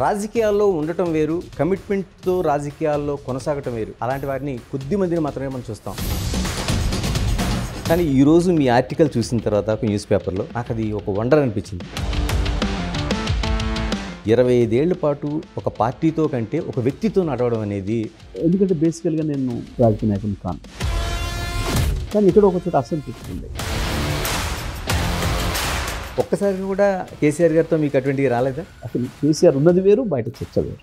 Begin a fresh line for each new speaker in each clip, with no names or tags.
రాజకీయాల్లో ఉండటం వేరు, కమిట్మెంట్తో రాజకీయాల్లో కొనసాగటం వేరు. అలాంటి వారిని కొద్ది మందిని మాత్రమే మనం చూస్తాం. కానీ ఈరోజు మీ ఆర్టికల్ చూసిన తర్వాత ఒక న్యూస్ పేపర్లో నాకు అది ఒక వండర్ అనిపించింది. 25 ఏళ్ల పాటు ఒక పార్టీతో కంటే ఒక వ్యక్తితో నడవడం అనేది,
ఎందుకంటే బేసికల్గా నేను రాజకీయ నాయకుని కాను, కానీ ఇక్కడ ఒక చోట అసంతృప్తి ఉంది.
ఒక్కసారి కూడా కేసీఆర్ గారితో మీకు అటువంటివి రాలేదా?
అసలు కేసీఆర్ ఉన్నది వేరు, బయట చర్చ వేరు.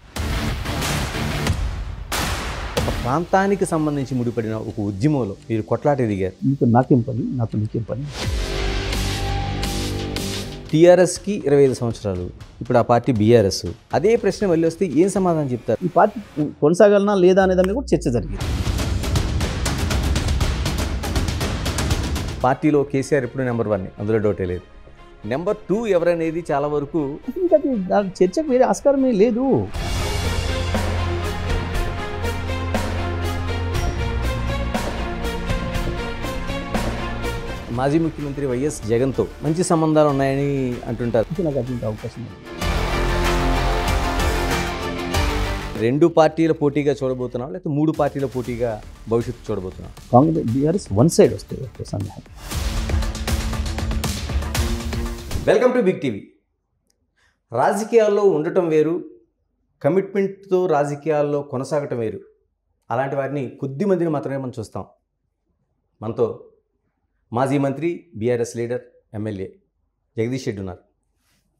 ఒక ప్రాంతానికి సంబంధించి ముడిపడిన ఒక ఉద్యమంలో మీరు కొట్లాట ఎదిగారు.
నీకు నాకేం పని, నాతో నీకేం పని.
టీఆర్ఎస్కి 25 సంవత్సరాలు, ఇప్పుడు ఆ పార్టీ బీఆర్ఎస్. అదే ప్రశ్న మళ్ళీ వస్తే ఏం సమాధానం చెప్తారు?
ఈ పార్టీ కొనసాగాలనా లేదా అనే దాని మీద కూడా చర్చ జరిగింది.
పార్టీలో కేసీఆర్ ఎప్పుడు నెంబర్ 1, అందులో డౌటే లేదు. నెంబర్ 2 ఎవరనేది చాలా వరకు
ఇంకా దాని చర్చకు వేరే ఆస్కారమే లేదు.
మాజీ ముఖ్యమంత్రి వైఎస్ జగన్తో మంచి సంబంధాలు ఉన్నాయని అంటుంటారు.
నాకు అటువంటి అవకాశం లేదు.
2 పార్టీల పోటీగా చూడబోతున్నాం, లేకపోతే 3 పార్టీల పోటీగా భవిష్యత్తు చూడబోతున్నాం?
కాంగ్రెస్ బీఆర్ఎస్ వన్ సైడ్ వస్తుంది సందేహం.
Welcome to Big TV. రాజకీయాల్లో ఉండటం వేరు, కమిట్మెంట్తో రాజకీయాల్లో కొనసాగటం వేరు. అలాంటి వారిని కొద్ది మందిని మాత్రమే మనం చూస్తాం. మనతో మాజీ మంత్రి, BRS leader, MLA Jagadish Reddy ఉన్నారు.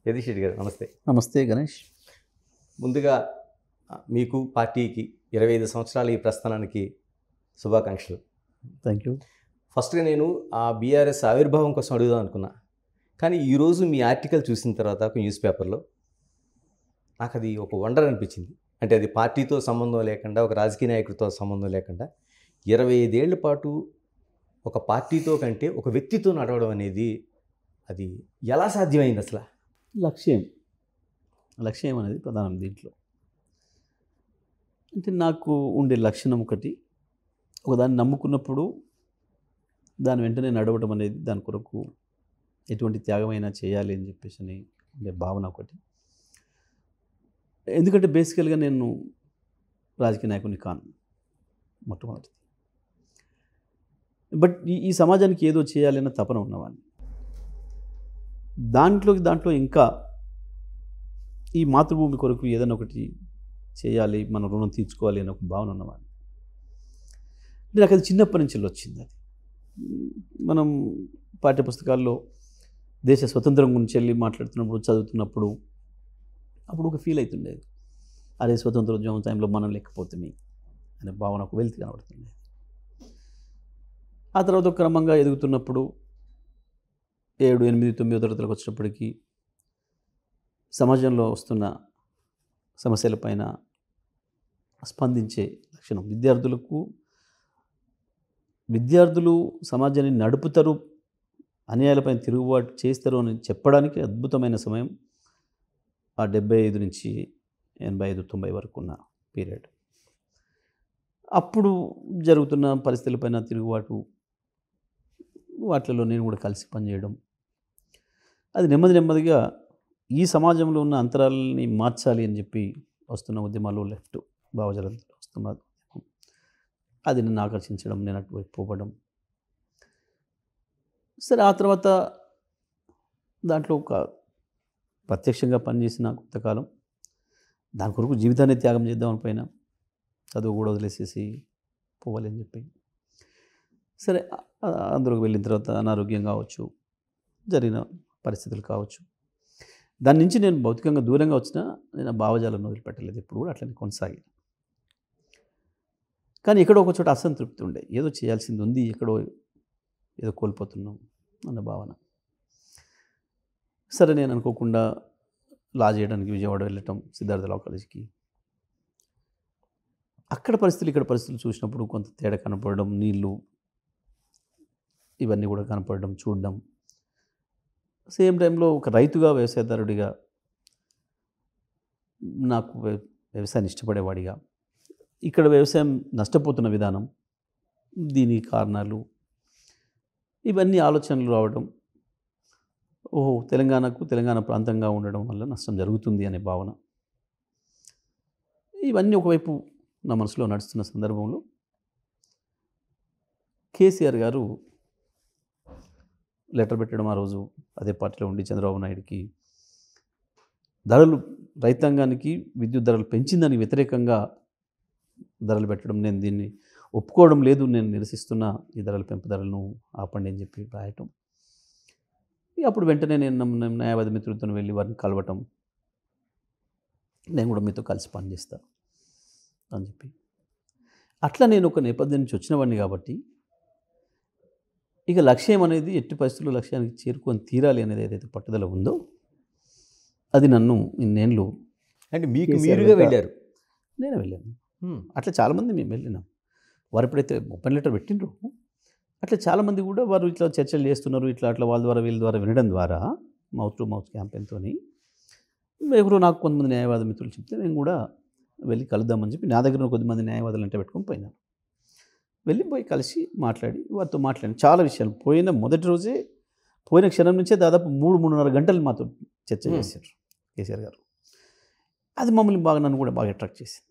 జగదీష్ రెడ్డి గారు నమస్తే.
నమస్తే గణేష్.
ముందుగా మీకు పార్టీకి 25 సంవత్సరాల ఈ ప్రస్థానానికి శుభాకాంక్షలు.
Thank you.
ఫస్ట్గా నేను ఆ బీఆర్ఎస్ ఆవిర్భావం కోసం అడుగుదాం అనుకున్నా, కానీ ఈరోజు మీ ఆర్టికల్ చూసిన తర్వాత ఒక న్యూస్ పేపర్లో నాకు అది ఒక వండర్ అనిపించింది. అంటే అది పార్టీతో సంబంధం లేకుండా, ఒక రాజకీయ నాయకుడితో సంబంధం లేకుండా 25 ఏళ్ల పాటు ఒక పార్టీతో కంటే ఒక వ్యక్తితో నడవడం అనేది, అది ఎలా సాధ్యమైంది అసలు?
లక్ష్యం అనేది ప్రధానం దీంట్లో. అంటే నాకు ఉండే లక్షణం ఒకటి, ఒకదాన్ని నమ్ముకున్నప్పుడు దాని వెంటనే నడవడం అనేది, దాని కొరకు ఎటువంటి త్యాగమైనా చేయాలి అని చెప్పేసి అని ఉండే భావన ఒకటి. ఎందుకంటే బేసికల్గా నేను రాజకీయ నాయకుని కాను మొట్టమొదటిది. బట్ ఈ సమాజానికి ఏదో చేయాలన్న తపన ఉన్నవాడిని. దాంట్లో ఇంకా ఈ మాతృభూమి కొరకు ఏదైనా ఒకటి చేయాలి, మన రుణం తీర్చుకోవాలి అనే ఒక భావన ఉన్నవాడిని. నాకు అది చిన్నప్పటి నుంచి వచ్చింది. అది మనం పాఠ్యపుస్తకాల్లో దేశ స్వతంత్రం గురించి వెళ్ళి మాట్లాడుతున్నప్పుడు, చదువుతున్నప్పుడు అప్పుడు ఒక ఫీల్ అవుతుండేది, అదే స్వతంత్రోద్యమం టైంలో మనం లేకపోతుంది అనే భావన ఒక వెలితి కనబడుతుండేది. ఆ తర్వాత క్రమంగా ఎదుగుతున్నప్పుడు 7, 8, 9వ తరగతులకు వచ్చినప్పటికీ సమాజంలో వస్తున్న సమస్యలపైన స్పందించే లక్షణం, విద్యార్థులు సమాజాన్ని నడుపుతారు, అన్యాయాలపైన తిరుగుబాటు చేస్తారు అని చెప్పడానికి అద్భుతమైన సమయం ఆ 75 నుంచి 85, 90 వరకు ఉన్న పీరియడ్. అప్పుడు జరుగుతున్న పరిస్థితులపైన తిరుగుబాటు, వాటిలో నేను కూడా కలిసి పనిచేయడం, అది నెమ్మదిగా ఈ సమాజంలో ఉన్న అంతరాలని మార్చాలి అని చెప్పి వస్తున్న ఉద్యమాలు, లెఫ్ట్ భావజాలంతో వస్తున్నది, అది నన్ను ఆకర్షించడం, నేను అటువైపు పోవడం. సరే, ఆ తర్వాత దాంట్లో ఒక ప్రత్యక్షంగా పనిచేసిన కొంతకాలం, దాని కొరకు జీవితాన్ని త్యాగం చేద్దామని పైన చదువు కూడా వదిలేసేసి పోవాలి అని చెప్పి. సరే, అందులోకి వెళ్ళిన తర్వాత అనారోగ్యం కావచ్చు, జరిగిన పరిస్థితులు కావచ్చు, దాని నుంచి నేను భౌతికంగా దూరంగా వచ్చినా నేను ఆ భావజాలను వదిలిపెట్టలేదు, ఇప్పుడు కూడా అట్లనే కొనసాగి. కానీ ఎక్కడో ఒక చోట అసంతృప్తి ఉండే, ఏదో చేయాల్సింది ఉంది, ఎక్కడో ఏదో కోల్పోతున్నాం అన్న భావన. సరే, నేను అనుకోకుండా లా చేయడానికి విజయవాడ వెళ్ళటం, సిద్ధార్థ లా కాలేజీకి. అక్కడ పరిస్థితులు ఇక్కడ పరిస్థితులు చూసినప్పుడు కొంత తేడా కనపడడం, నీళ్ళు ఇవన్నీ కూడా కనపడడం, చూడడం. సేమ్ టైంలో ఒక రైతుగా, వ్యవసాయదారుడిగా, నాకు వ్యవసాయాన్ని ఇష్టపడేవాడిగా, ఇక్కడ వ్యవసాయం నష్టపోతున్న విధానం, దీని కారణాలు, ఇవన్నీ ఆలోచనలు రావడం, ఓహో తెలంగాణ ప్రాంతంగా ఉండడం వల్ల నష్టం జరుగుతుంది అనే భావన. ఇవన్నీ ఒకవైపు నా మనసులో నడుస్తున్న సందర్భంలో కేసీఆర్ గారు లెటర్ పెట్టడం ఆ రోజు అదే పార్టీలో ఉండి చంద్రబాబు నాయుడికి ధరలు రైతాంగానికి విద్యుత్ ధరలు పెంచిందని వ్యతిరేకంగా ధరలు పెట్టడం, నేను దీన్ని ఒప్పుకోవడం లేదు, నేను నిరసిస్తున్న ఈ ధరల పెంపుదలను ఆపండి అని చెప్పి రాయటం. అప్పుడు వెంటనే నేను న్యాయవాది మిత్రులతో వెళ్ళి వారిని కలవటం, నేను కూడా మీతో కలిసి పనిచేస్తాను అని చెప్పి. అట్లా నేను ఒక నేపథ్యం నుంచి వచ్చినవాడిని కాబట్టి ఇక లక్ష్యం అనేది ఎట్టి పరిస్థితుల్లో లక్ష్యానికి చేరుకొని తీరాలి అనేది ఏదైతే పట్టుదల ఉందో అది నన్ను ఇన్నేళ్ళు.
అంటే మీకు మీరుగా వెళ్ళారు?
నేను వెళ్ళాను. అట్లా చాలామంది మేము వెళ్ళినాం. వారు ఎప్పుడైతే ఓపెన్ లెటర్ పెట్టిండ్రో అట్లా చాలామంది కూడా వారు ఇట్లా చర్చలు చేస్తున్నారు, ఇట్లా అట్లా వాళ్ళ ద్వారా వీళ్ళ ద్వారా వినడం ద్వారా మౌత్ టు మౌత్ క్యాంపెయిన్తో ఎవరో నాకు కొంతమంది న్యాయవాద మిత్రులు చెప్తే నేను కూడా వెళ్ళి కలుద్దామని చెప్పి నా దగ్గర కొద్దిమంది న్యాయవాదులు అంటే పెట్టుకొని పోయినాను. వెళ్ళిపోయి కలిసి మాట్లాడి వారితో మాట్లాడి చాలా విషయాలు పోయిన మొదటి రోజే, పోయిన క్షణం నుంచే దాదాపు 3-3.5 గంటలు మాతో చర్చ చేశారు కేసీఆర్ గారు. అది మమ్మల్ని బాగా, నన్ను కూడా బాగా అట్రాక్ట్ చేసింది.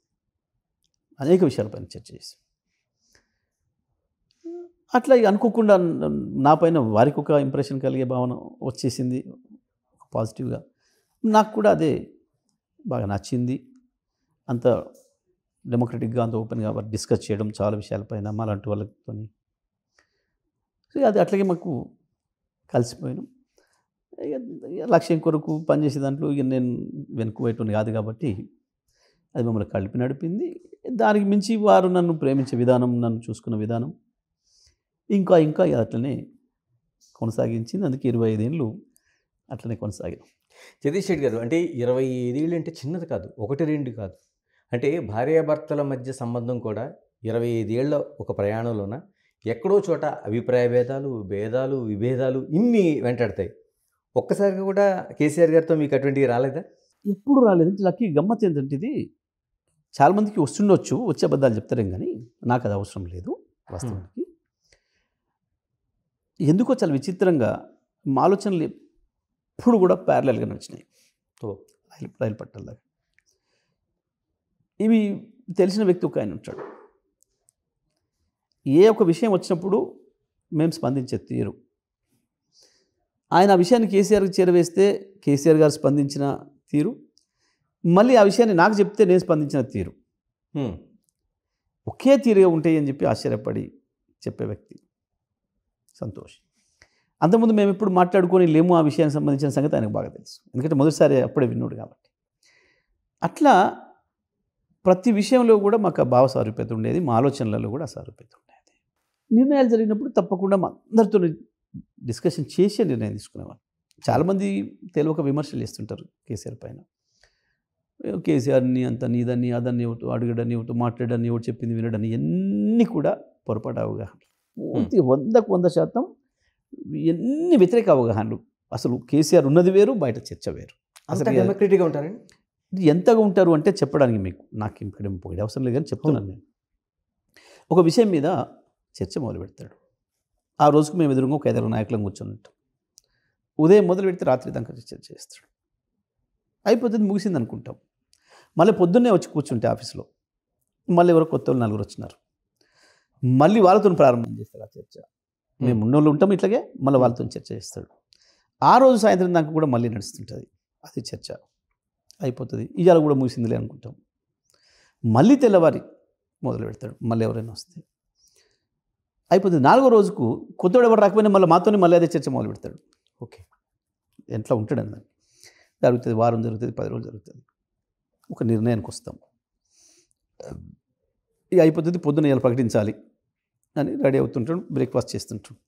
అనేక విషయాలపైన చర్చ చేసి అట్లా అనుకోకుండా నా పైన వారికి ఒక ఇంప్రెషన్ కలిగే భావన వచ్చేసింది పాజిటివ్గా. నాకు కూడా అదే బాగా నచ్చింది. అంత డెమోక్రటిక్గా, అంత ఓపెన్గా డిస్కస్ చేయడం చాలా విషయాలపైన మాలాంటి వాళ్ళతో. సో అది అట్లాగే మాకు కలిసిపోయాను. లక్ష్యం కొరకు పనిచేసే దాంట్లో ఇక నేను వెనుకబోయేటోని కాదు కాబట్టి అది మమ్మల్ని కలిపి నడిపింది. దానికి మించి వారు నన్ను ప్రేమించే విధానం, నన్ను చూసుకున్న విధానం ఇంకా అట్లనే కొనసాగించింది. అందుకే 25 ఏళ్ళు అట్లనే కొనసాగాను.
జగదీష్ రెడ్డి గారు, అంటే 25 ఏళ్ళు అంటే చిన్నది కాదు, 1-2 కాదు. అంటే భార్యాభర్తల మధ్య సంబంధం కూడా 25 ఏళ్ల ఒక ప్రయాణంలోన ఎక్కడో చోట అభిప్రాయ భేదాలు, విభేదాలు ఇన్ని వెంటాడతాయి. ఒక్కసారిగా కూడా కేసీఆర్ గారితో మీకు అటువంటివి రాలేదా?
ఎప్పుడు రాలేదు. లక్కీ గమ్మత్ ఏంటంటే ఇది చాలామందికి వస్తుండొచ్చు, వచ్చే అబద్ధాలు చెప్తారేం కానీ నాకు అది అవసరం లేదు. వాస్తవానికి ఎందుకో చాలా విచిత్రంగా మా ఆలోచనలు ఎప్పుడు కూడా ప్యారలల్గా నడిచినాయి. రైలు పట్టాలలాగా. ఇవి తెలిసిన వ్యక్తి ఒక ఆయన ఉంటాడు. ఏ ఒక విషయం వచ్చినప్పుడు మేము స్పందించే తీరు, ఆయన ఆ విషయాన్ని కేసీఆర్కి చేరవేస్తే కేసీఆర్ గారు స్పందించిన తీరు, మళ్ళీ ఆ విషయాన్ని నాకు చెప్తే నేను స్పందించిన తీరు ఒకే తీరుగా ఉంటాయి అని చెప్పి ఆశ్చర్యపడి చెప్పే వ్యక్తి సంతోష్. అంతకుముందు మేము ఎప్పుడు మాట్లాడుకొని లేము ఆ విషయానికి సంబంధించిన సంగతి ఆయనకు బాగా తెలుసు, ఎందుకంటే మొదటిసారి అప్పుడే విన్నాడు కాబట్టి. అట్లా ప్రతి విషయంలో కూడా మాకు భావ సారూప్యత ఉండేది, మా ఆలోచనలలో కూడా సారూప్యత ఉండేది. నిర్ణయాలు జరిగినప్పుడు తప్పకుండా మా అందరితో డిస్కషన్ చేసే నిర్ణయం తీసుకునేవాళ్ళు. చాలామంది తెలియక విమర్శలు చేస్తుంటారు కేసీఆర్ పైన. కేసీఆర్ని అంత నీదని అదని అడగడని మాట్లాడని ఎవరు చెప్పింది వినడని ఎన్ని కూడా పొరపాటు అవగాహన, పూర్తి 100% ఎన్ని వ్యతిరేక అవగాహనలు. అసలు కేసీఆర్ ఉన్నది వేరు, బయట చర్చ వేరు.
అసలు డెమోక్రటిక్గా ఉంటారండి.
ఎంతగా ఉంటారు అంటే చెప్పడానికి నాకు ఇక్కడ పొగిడే అవసరం లేదు కానీ చెప్తున్నాను నేను. ఒక విషయం మీద చర్చ మొదలు పెడతాడు. ఆ రోజుకు మేము ఎదురుగా ఒక 5 నాయకులను కూర్చొని ఉంటాం. ఉదయం మొదలు పెడితే రాత్రి దాకా చర్చ చేస్తాడు. అయిపోతుంది, ముగిసింది అనుకుంటాం. మళ్ళీ పొద్దున్నే వచ్చి కూర్చుంటే ఆఫీస్లో మళ్ళీ ఎవరో కొత్త వాళ్ళు 4 వచ్చినారు. మళ్ళీ వాళ్ళతో ప్రారంభం చేస్తారు ఆ చర్చ. మేము ఉన్నోళ్ళు ఉంటాం ఇట్లాగే, మళ్ళీ వాళ్ళతో చర్చ చేస్తాడు. ఆ రోజు సాయంత్రం దాకా కూడా మళ్ళీ నడుస్తుంటుంది అది చర్చ. అయిపోతుంది, ఇవాళ కూడా ముగిసిందిలే అనుకుంటాం. మళ్ళీ తెల్లవారి మొదలు పెడతాడు, మళ్ళీ ఎవరైనా వస్తే అయిపోతుంది. 4వ రోజుకు కొత్తవాడు ఎవరు రాకపోయినా మళ్ళీ మాతోనే మళ్ళీ అదే చర్చ మొదలు పెడతాడు. ఓకే, ఎట్లా ఉంటాడు అన్నది జరుగుతుంది. వారం జరుగుతుంది, 10 రోజులు జరుగుతుంది. ఒక నిర్ణయానికి వస్తాం. ఇక అయిపోతుంది, పొద్దున్న ఇలా ప్రకటించాలి అని రెడీ అవుతుంటాడు, బ్రేక్ఫాస్ట్ చేస్తుంటాడు.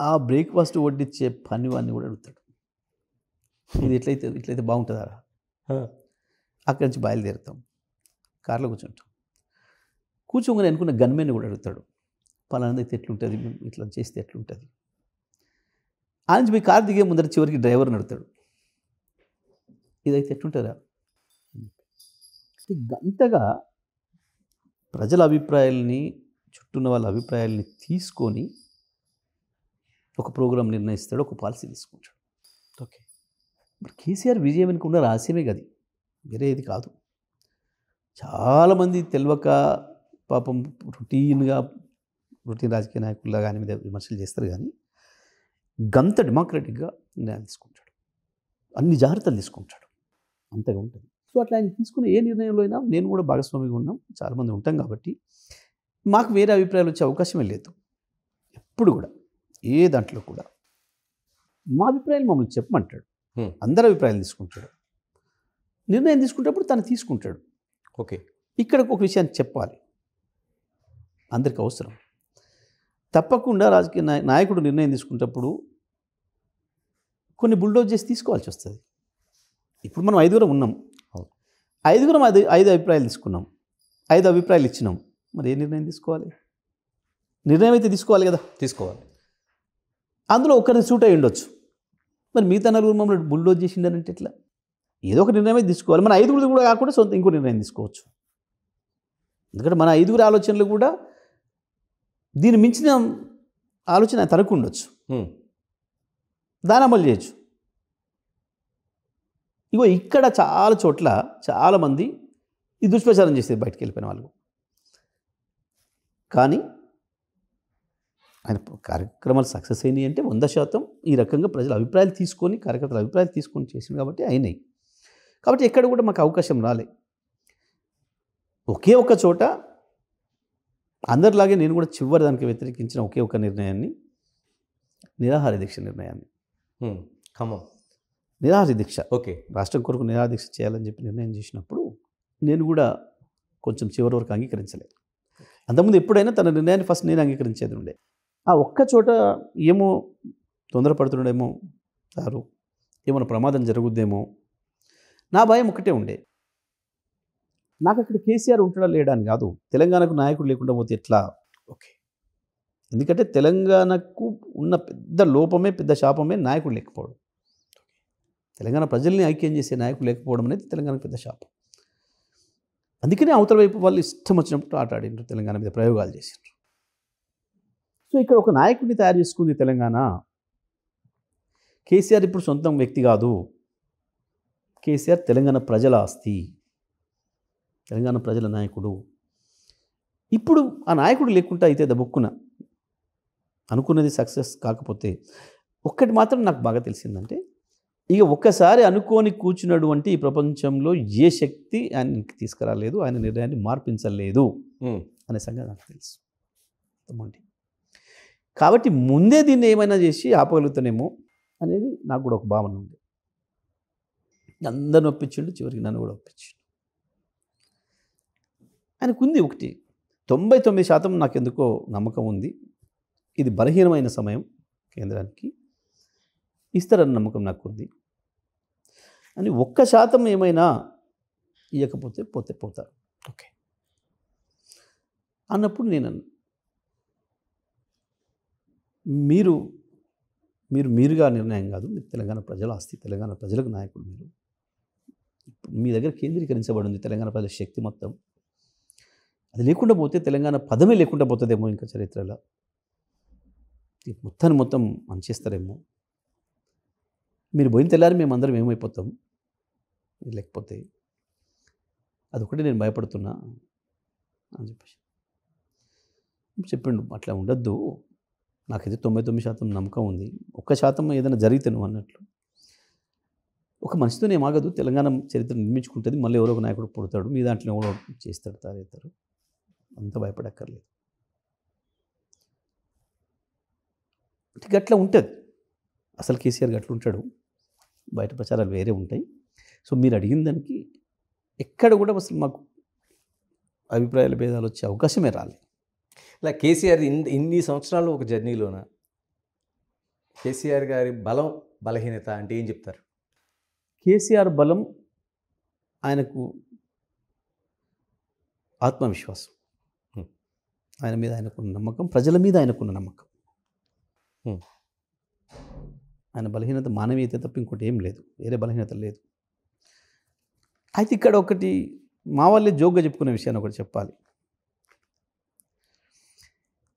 ఆ బ్రేక్ఫాస్ట్ వడ్డించే పని వాడిని కూడా అడుగుతాడు, ఇది ఇట్లయితే బాగుంటుందా? అక్కడి నుంచి బయలుదేరుతాం, కార్లో కూర్చోగానే అనుకున్న గన్మెన్ కూడా అడుగుతాడు, పలానా అయితే ఎట్లుంటుంది, ఇట్లా చేస్తే ఎట్లుంటుంది. ఆయన పోయి కారు దిగే ముందర చివరికి డ్రైవర్ని అడుగుతాడు, ఇదైతే ఎట్లుంటుందా? గంతగా ప్రజల అభిప్రాయాలని, చుట్టూన్న వాళ్ళ అభిప్రాయాలని తీసుకొని ఒక ప్రోగ్రాం నిర్ణయిస్తాడు, ఒక పాలసీ తీసుకుంటాడు. ఓకే, మరి కేసీఆర్ విజయం వెనుక ఉన్న రహస్యమే కదా, వేరే ఏది కాదు. చాలామంది తెలియక పాపం రొటీన్ రాజకీయ నాయకుల్లాగా ఆయన మీద విమర్శలు చేస్తారు, కానీ గంత డెమోక్రటిక్గా నిర్ణయాలు తీసుకుంటాడు, అన్ని జాగ్రత్తలు తీసుకుంటాడు, అంతగా ఉంటుంది. సో అట్లా ఆయన తీసుకున్న ఏ నిర్ణయంలో అయినా నేను కూడా భాగస్వామిగా ఉన్నాం, చాలామంది ఉంటాం కాబట్టి మాకు వేరే అభిప్రాయాలు వచ్చే అవకాశమే లేదు. ఎప్పుడు కూడా ఏ దాంట్లో కూడా మా అభిప్రాయాలు మమ్మల్ని చెప్పమంటాడు, అందరి అభిప్రాయాలు తీసుకుంటాడు, నిర్ణయం తీసుకునేటప్పుడు తను తీసుకుంటాడు.
ఓకే,
ఇక్కడ ఒక విషయాన్ని చెప్పాలి, అందరికి అవసరం. తప్పకుండా రాజకీయ నాయకుడు నిర్ణయం తీసుకునేటప్పుడు కొన్ని బుల్డోజ్ చేసి తీసుకోవాల్సి వస్తుంది. ఇప్పుడు మనం 5గురం ఉన్నాం, 5గురం 5 అభిప్రాయాలు తీసుకున్నాం, 5 అభిప్రాయాలు ఇచ్చినాం, మరి ఏ నిర్ణయం తీసుకోవాలి? నిర్ణయం అయితే తీసుకోవాలి కదా,
తీసుకోవాలి.
అందులో ఒకరిని సూట్ అయి ఉండొచ్చు, మరి మిగతా 4 మమ్మల్ని బుల్డోజ్ చేసిండనంటే ఎట్లా? ఏదో ఒక నిర్ణయం అయితే తీసుకోవాలి. మన 5గురు కూడా కాకుండా సొంత ఇంకో నిర్ణయం తీసుకోవచ్చు. ఎందుకంటే మన 5గురు ఆలోచనలు కూడా దీన్ని మించిన ఆలోచన తనకు ఉండొచ్చు, దాని అమలు చేయొచ్చు. ఇగో ఇక్కడ చాలా చోట్ల చాలామంది ఈ దుష్ప్రచారం చేసేది బయటకు వెళ్ళిపోయిన వాళ్ళు. కానీ ఆయన కార్యక్రమాలు సక్సెస్ అయినాయి అంటే 100% ఈ రకంగా ప్రజల అభిప్రాయాలు తీసుకొని, కార్యకర్తల అభిప్రాయాలు తీసుకొని చేసింది కాబట్టి అయినాయి. కాబట్టి ఎక్కడ కూడా మాకు అవకాశం రాలే. ఒకే ఒక చోట అందరిలాగే నేను కూడా చివరి దానికి వ్యతిరేకించిన ఒకే ఒక నిర్ణయాన్ని, నిరాహార దీక్ష నిర్ణయాన్ని.
ఖమ్మం
నిరాహార దీక్ష,
ఓకే,
రాష్ట్రం కొరకు నిరాహార దీక్ష చేయాలని చెప్పి నిర్ణయం చేసినప్పుడు నేను కూడా కొంచెం చివరి వరకు అంగీకరించలేదు. అంతకుముందు ఎప్పుడైనా తన నిర్ణయాన్ని ఫస్ట్ నేను అంగీకరించేది ఉండే. ఆ ఒక్క చోట ఏమో తొందరపడుతుండేమో సారు, ఏమైనా ప్రమాదం జరుగుద్దేమో నా భయం ఒకటే ఉండే. నాకు అక్కడ కేసీఆర్ ఉంటాడా లేడా అని కాదు, తెలంగాణకు నాయకుడు లేకుండా పోతే ఎట్లా. ఓకే, ఎందుకంటే తెలంగాణకు ఉన్న పెద్ద లోపమే, పెద్ద శాపమే నాయకుడు లేకపోవడం. తెలంగాణ ప్రజల్ని ఐక్యం చేసే నాయకుడు లేకపోవడం అనేది తెలంగాణకు పెద్ద శాపం. అందుకనే అవతల వైపు వాళ్ళు ఇష్టం వచ్చినప్పుడు ఆట ఆడిండ్రు, తెలంగాణ మీద ప్రయోగాలు చేసిండ్రు. సో ఇక్కడ ఒక నాయకుడిని తయారు చేసుకుంది తెలంగాణ. కేసీఆర్ ఇప్పుడు సొంతం వ్యక్తి కాదు, కేసీఆర్ తెలంగాణ ప్రజల ఆస్తి, తెలంగాణ ప్రజల నాయకుడు. ఇప్పుడు ఆ నాయకుడు లేకుండా అయితే దబుక్కున అనుకున్నది సక్సెస్ కాకపోతే, ఒక్కటి మాత్రం నాకు బాగా తెలిసిందంటే, ఇక ఒక్కసారి అనుకోని కూర్చున్నాడు అంటే ఈ ప్రపంచంలో ఏ శక్తి ఆయనకి తీసుకురాలేదు, ఆయన నిర్ణయాన్ని మార్పించలేదు అనే సంగతి నాకు తెలుసు. కాబట్టి ముందే దీన్ని ఏమైనా చేసి ఆపగలుగుతానేమో అనేది నాకు కూడా ఒక భావన ఉంది. అందరిని ఒప్పించిండు, చివరికి నన్ను కూడా ఒప్పించిండు. ఆయనకు ఉంది ఒకటి, 99% నాకెందుకో నమ్మకం ఉంది, ఇది బలహీనమైన సమయం, కేంద్రానికి ఇస్తారన్న నమ్మకం నాకు ఉంది అని. 1% ఏమైనా ఇవ్వకపోతే పోతారు. ఓకే అన్నప్పుడు నేను మీరుగా నిర్ణయం కాదు, మీరు తెలంగాణ ప్రజల ఆస్తి, తెలంగాణ ప్రజలకు నాయకుడు, మీరు మీ దగ్గర కేంద్రీకరించబడి ఉంది తెలంగాణ ప్రజల శక్తి మొత్తం. అది లేకుండా పోతే తెలంగాణ పదమే లేకుండా పోతుందేమో ఇంకా చరిత్రలో, మొత్తం మంచేస్తారేమో. మీరు పోయిన తెల్లారి మేమందరం ఏమైపోతాం లేకపోతే, అదొకటి నేను భయపడుతున్నా అని చెప్పేసి చెప్పిండు. అట్లా ఉండొద్దు, నాకైతే 99% నమ్మకం ఉంది, 1% ఏదైనా జరిగితే నువ్వు అన్నట్లు. ఒక మనిషితోనే ఏమాగదు, తెలంగాణ చరిత్ర నిర్మించుకుంటుంది, మళ్ళీ ఎవరో ఒక నాయకుడు పుడతాడు, మీ దాంట్లో ఎవరో చేస్తాడు, తారేస్తారు, అంత భయపడక్కర్లేదు. గట్లా ఉంటుంది అసలు, కేసీఆర్ గట్ల ఉంటాడు, బయట ప్రచారాలు వేరే ఉంటాయి. సో మీరు అడిగిన దానికి ఎక్కడ కూడా అసలు మాకు అభిప్రాయాల భేదాలు వచ్చే అవకాశమే రాలేదు.
ఇలా కేసీఆర్ ఇన్ని సంవత్సరాలు ఒక జర్నీలోన కేసీఆర్ గారి బలం బలహీనత అంటే ఏం చెప్తారు?
కేసీఆర్ బలం ఆయనకు ఆత్మవిశ్వాసం, ఆయన మీద ఆయనకున్న నమ్మకం, ప్రజల మీద ఆయనకున్న నమ్మకం. ఆయన బలహీనత మానవీయత తప్ప ఇంకోటి ఏం లేదు, వేరే బలహీనత లేదు. అయితే ఇక్కడ ఒకటి మా వాళ్ళే జోక్గా చెప్పుకునే విషయాన్ని ఒకటి చెప్పాలి.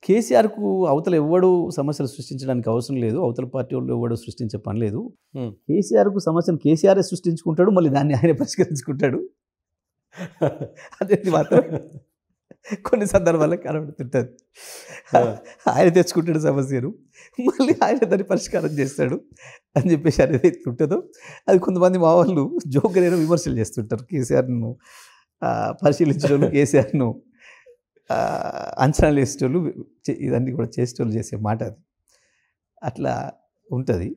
కేసీఆర్కు అవతల ఎవ్వడు సమస్యలు సృష్టించడానికి అవసరం లేదు, అవతల పార్టీ వాళ్ళు ఎవ్వడు సృష్టించే పని లేదు. కేసీఆర్కు సమస్యను కేసీఆరే సృష్టించుకుంటాడు, మళ్ళీ దాన్ని ఆయన పరిష్కరించుకుంటాడు. అనేది మాత్రం కొన్ని సందర్భాల్లో కనబడుతుంటుంది. ఆయన తెచ్చుకుంటాడు సమస్యను, మళ్ళీ ఆయన దాన్ని పరిష్కారం చేస్తాడు అని చెప్పేసి అనేది ఉంటుందో అది కొంతమంది మా వాళ్ళు జోకరైన విమర్శలు చేస్తుంటారు. కేసీఆర్ను పరిశీలించడం, కేసీఆర్ను అంచనాలు వేసేటోళ్ళు, ఇవన్నీ కూడా చేసేటోళ్ళు చేసే మాట అది. అట్లా ఉంటుంది.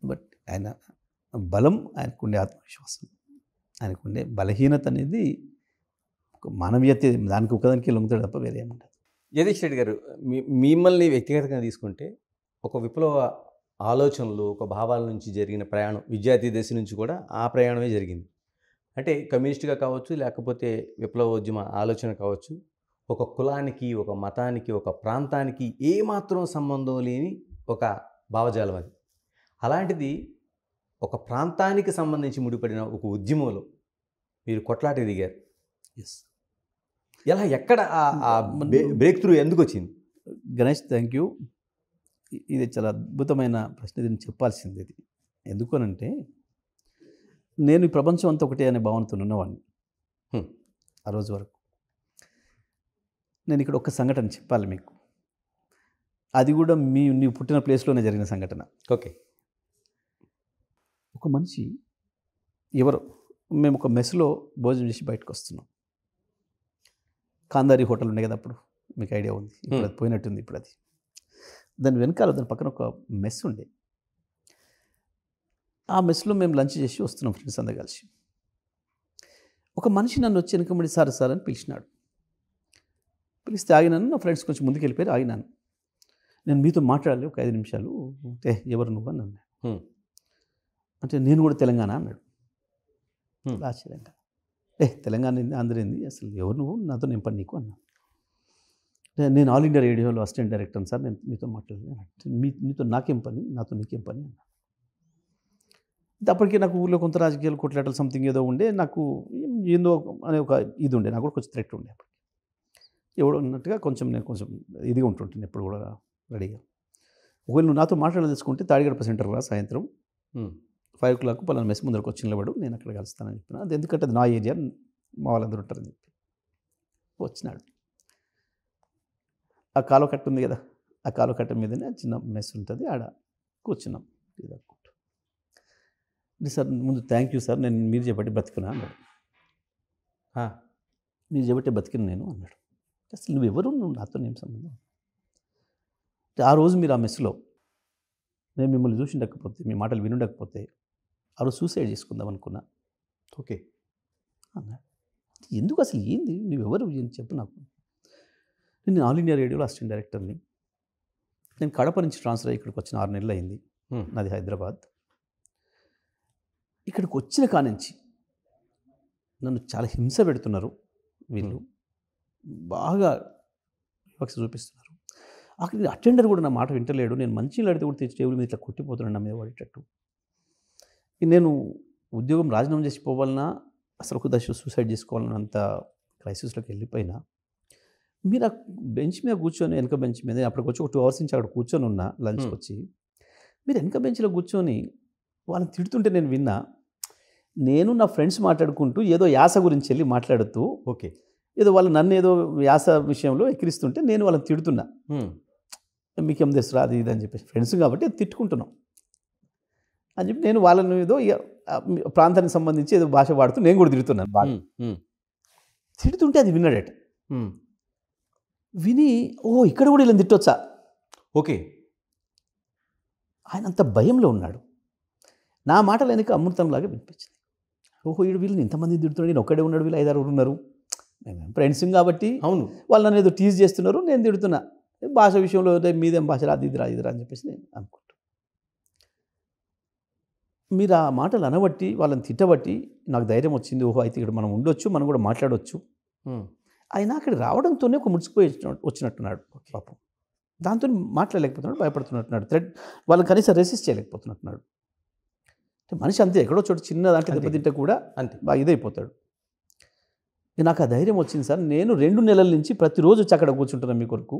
బట్ ఆయన బలం, ఆయనకుండే ఆత్మవిశ్వాసం, ఆయనకుండే బలహీనత అనేది మానవీయత, దానికి ఒకదానికి లొంగుతాడు తప్ప వేరే ఏముండదు.
జగదీష్ రెడ్డి గారు, మిమ్మల్ని వ్యక్తిగతంగా తీసుకుంటే ఒక విప్లవ ఆలోచనలు, ఒక భావాల నుంచి జరిగిన ప్రయాణం, విద్యార్థి దశ నుంచి కూడా ఆ ప్రయాణమే జరిగింది. అంటే కమ్యూనిస్ట్గా కావచ్చు, లేకపోతే విప్లవోద్యమ ఆలోచన కావచ్చు, ఒక కులానికి, ఒక మతానికి, ఒక ప్రాంతానికి ఏమాత్రం సంబంధం లేని ఒక భావజాలం అది. అలాంటిది ఒక ప్రాంతానికి సంబంధించి ముడిపడిన ఒక ఉద్యమంలో మీరు కొట్లాట దిగారు.
ఎస్.
ఎలా, ఎక్కడ బ్రేక్ త్రూ ఎందుకు వచ్చింది?
Ganesh, thank you. ఇది చాలా అద్భుతమైన ప్రశ్న. ఇది చెప్పాల్సింది. ఇది ఎందుకనంటే, నేను ఈ ప్రపంచం అంతా ఒకటే అనే భావనతో ఉన్నవాడిని ఆ రోజు వరకు. నేను ఇక్కడ ఒక సంఘటన చెప్పాలి మీకు. అది కూడా నీవు పుట్టిన ప్లేస్లోనే జరిగిన సంఘటన.
ఓకే.
ఒక మనిషి ఎవరో, మేము ఒక మెస్లో భోజనం చేసి బయటకు వస్తున్నాం. కాందారి హోటల్ ఉండే కదా అప్పుడు, మీకు ఐడియా ఉంది. ఇప్పుడు అది పోయినట్టుంది. ఇప్పుడు అది దాని వెనకాల, దాని పక్కన ఒక మెస్ ఉండే. ఆ మెస్లో మేము లంచ్ చేసి వస్తున్నాం ఫ్రెండ్స్ అందరూ కలిసి. ఒక మనిషి నన్ను వచ్చి వెనకబడి సార్ సార్ అని పిలిచినాడు. పిలిస్తే ఆగినాను. నా ఫ్రెండ్స్ కొంచెం ముందుకు వెళ్ళిపోయారు, ఆగినాను. నేను మీతో మాట్లాడాలి ఒక 5 నిమిషాలు. అంటే ఎవరు నువ్వు అని అన్నాడు. అంటే నేను కూడా తెలంగాణ అన్నాడు. ఆశ్చర్యంగా, తెలంగాణ ఏంది, ఆంధ్ర ఏంది, అసలు ఎవరు నువ్వు, నాతో నేను పని నీకు అన్నాను. నేను ఆల్ ఇండియా రేడియోలో అసిస్టెంట్ డైరెక్టర్ సార్, నేను మీతో మాట్లాడలేదు. నీతో నాకేం పని, నాతో నీకేం పని అన్నా. అప్పటికే నాకు ఊళ్ళో కొంత రాజకీయాలు కొట్లాటలు సంథింగ్ ఏదో ఉండే, నాకు ఏందో అనే ఒక ఇది ఉండే, నాకు కూడా కొంచెం థ్రెట్ ఉండే. అప్పటికి ఎవడో ఉన్నట్టుగా నేను కొంచెం ఇదిగా ఉంటుంటాను ఎప్పుడు కూడా రెడీగా. ఒకవేళ నువ్వు నాతో మాట్లాడదలుచుకుంటే తాడిగడప సెంటర్ రా, సాయంత్రం 5 o'clock పలానా మెస్ ముందరకు వచ్చి నిలబడు, నేను అక్కడ కలుస్తానని చెప్పిన. అది ఎందుకంటే అది నా ఏరియా, మా వాళ్ళందరూ ఉంటారని చెప్పి వచ్చినాడు. ఆ కాలువ కట్ట ఉంది కదా, ఆ కాలువ కట్ట మీదనే చిన్న మెస్ ఉంటుంది, ఆడ కూర్చున్నాం టీ తాగుకుంటూ. సార్ ముందు థ్యాంక్ యూ సార్, నేను మీరు చెప్పట్టి బతికినా అన్నాడు. మీరు చెప్పట్టే బతికిన నేను అన్నాడు. అసలు నువ్వెవరు, నువ్వు నాతో ఏం సంబంధం? ఆ రోజు మీరు ఆ మెస్లో నేను మిమ్మల్ని చూసిండకపోతే, మీ మాటలు వినుండకపోతే ఆ రోజు సూసైడ్ చేసుకుందాం అనుకున్నా.
ఓకే
అన్నాడు. ఎందుకు, అసలు ఏంది, నువ్వెవరు అని చెప్పు నాకు. నేను ఆల్ ఇండియా రేడియోలో అసిస్టెంట్ డైరెక్టర్ని. నేను కడప నుంచి ట్రాన్స్ఫర్ అయ్యి ఇక్కడికి వచ్చిన 6 నెలలు అయింది. నాది హైదరాబాద్. ఇక్కడికి వచ్చిన కానించి నన్ను చాలా హింస పెడుతున్నారు వీళ్ళు, బాగా వివక్ష చూపిస్తున్నారు. అక్కడ అటెండర్ కూడా నా మాట వింటలేడు. నేను మంచి అడిగితే కూడా తెచ్చి టేబుల్ మీద ఇట్లా కొట్టిపోతున్నాను నా మీద పడేటట్టు. నేను ఉద్యోగం రాజీనామా చేసి పోవాలన్నా, అసలు ఒక దశ సూసైడ్ చేసుకోవాలన్నంత క్రైసిస్లోకి వెళ్ళిపోయినా, మీరు ఆ బెంచ్ మీద కూర్చొని, వెనక బెంచ్ మీద అప్పటికి వచ్చి ఒక 2 hours నుంచి అక్కడ కూర్చొని ఉన్నా లంచ్కి వచ్చి, మీరు వెనక బెంచ్లో కూర్చొని వాళ్ళని తిడుతుంటే నేను విన్నా. నేను నా ఫ్రెండ్స్ మాట్లాడుకుంటూ ఏదో యాస గురించి వెళ్ళి మాట్లాడుతూ,
ఓకే,
ఏదో వాళ్ళు నన్ను ఏదో యాస విషయంలో ఎక్కిరిస్తుంటే నేను వాళ్ళని తిడుతున్నా. మీకేం తెలుసు అది ఇది అని చెప్పేసి, ఫ్రెండ్స్ కాబట్టి తిట్టుకుంటున్నాం అని చెప్పి నేను వాళ్ళని ఏదో ప్రాంతానికి సంబంధించి ఏదో భాష వాడుతూ నేను కూడా తిడుతున్నాను బాగా. తిడుతుంటే అది విన్నాడట. విని, ఓ ఇక్కడ కూడా ఇలా తిట్టొచ్చా,
ఓకే,
ఆయన అంత భయంలో ఉన్నాడు. నా మాటలు ఆయనకి అమృతంలాగా వినిపించింది. ఓహో, వీళ్ళని ఇంతమంది తిడుతున్నాడు, నేను ఒక్కడే ఉన్నాడు, వీళ్ళు 5-6 ఉన్నారు, మేము ఫ్రెండ్స్ కాబట్టి
అవును,
వాళ్ళు నన్ను ఏదో టీజ్ చేస్తున్నారు, నేను తిడుతున్నా, భాష విషయంలో మీదేం భాష రాదు, ఇది రా అని చెప్పేసి నేను అనుకుంటా. మీరు ఆ మాటలు అనబట్టి, వాళ్ళని తిట్టబట్టి నాకు ధైర్యం వచ్చింది. ఓహో, అయితే ఇక్కడ మనం ఉండొచ్చు, మనం కూడా మాట్లాడవచ్చు. ఆయన అక్కడ రావడంతోనే ఒక ముడిచిపోయి వచ్చినట్టున్నాడు పాపం. దాంతో మాట్లాడలేకపోతున్నాడు, భయపడుతున్నట్టున్నాడు, వాళ్ళని కనీసం రెసిస్ట్ చేయలేకపోతున్నట్టున్నాడు. మనిషి అంతే, ఎక్కడో చోటు చిన్న దాంట్లో దెబ్బతింటే కూడా అంతే బాగా ఇదైపోతాడు. నాకు ఆ ధైర్యం వచ్చింది సార్. నేను 2 నెలల నుంచి ప్రతిరోజు వచ్చి అక్కడ కూర్చుంటున్నాను మీ కొరకు.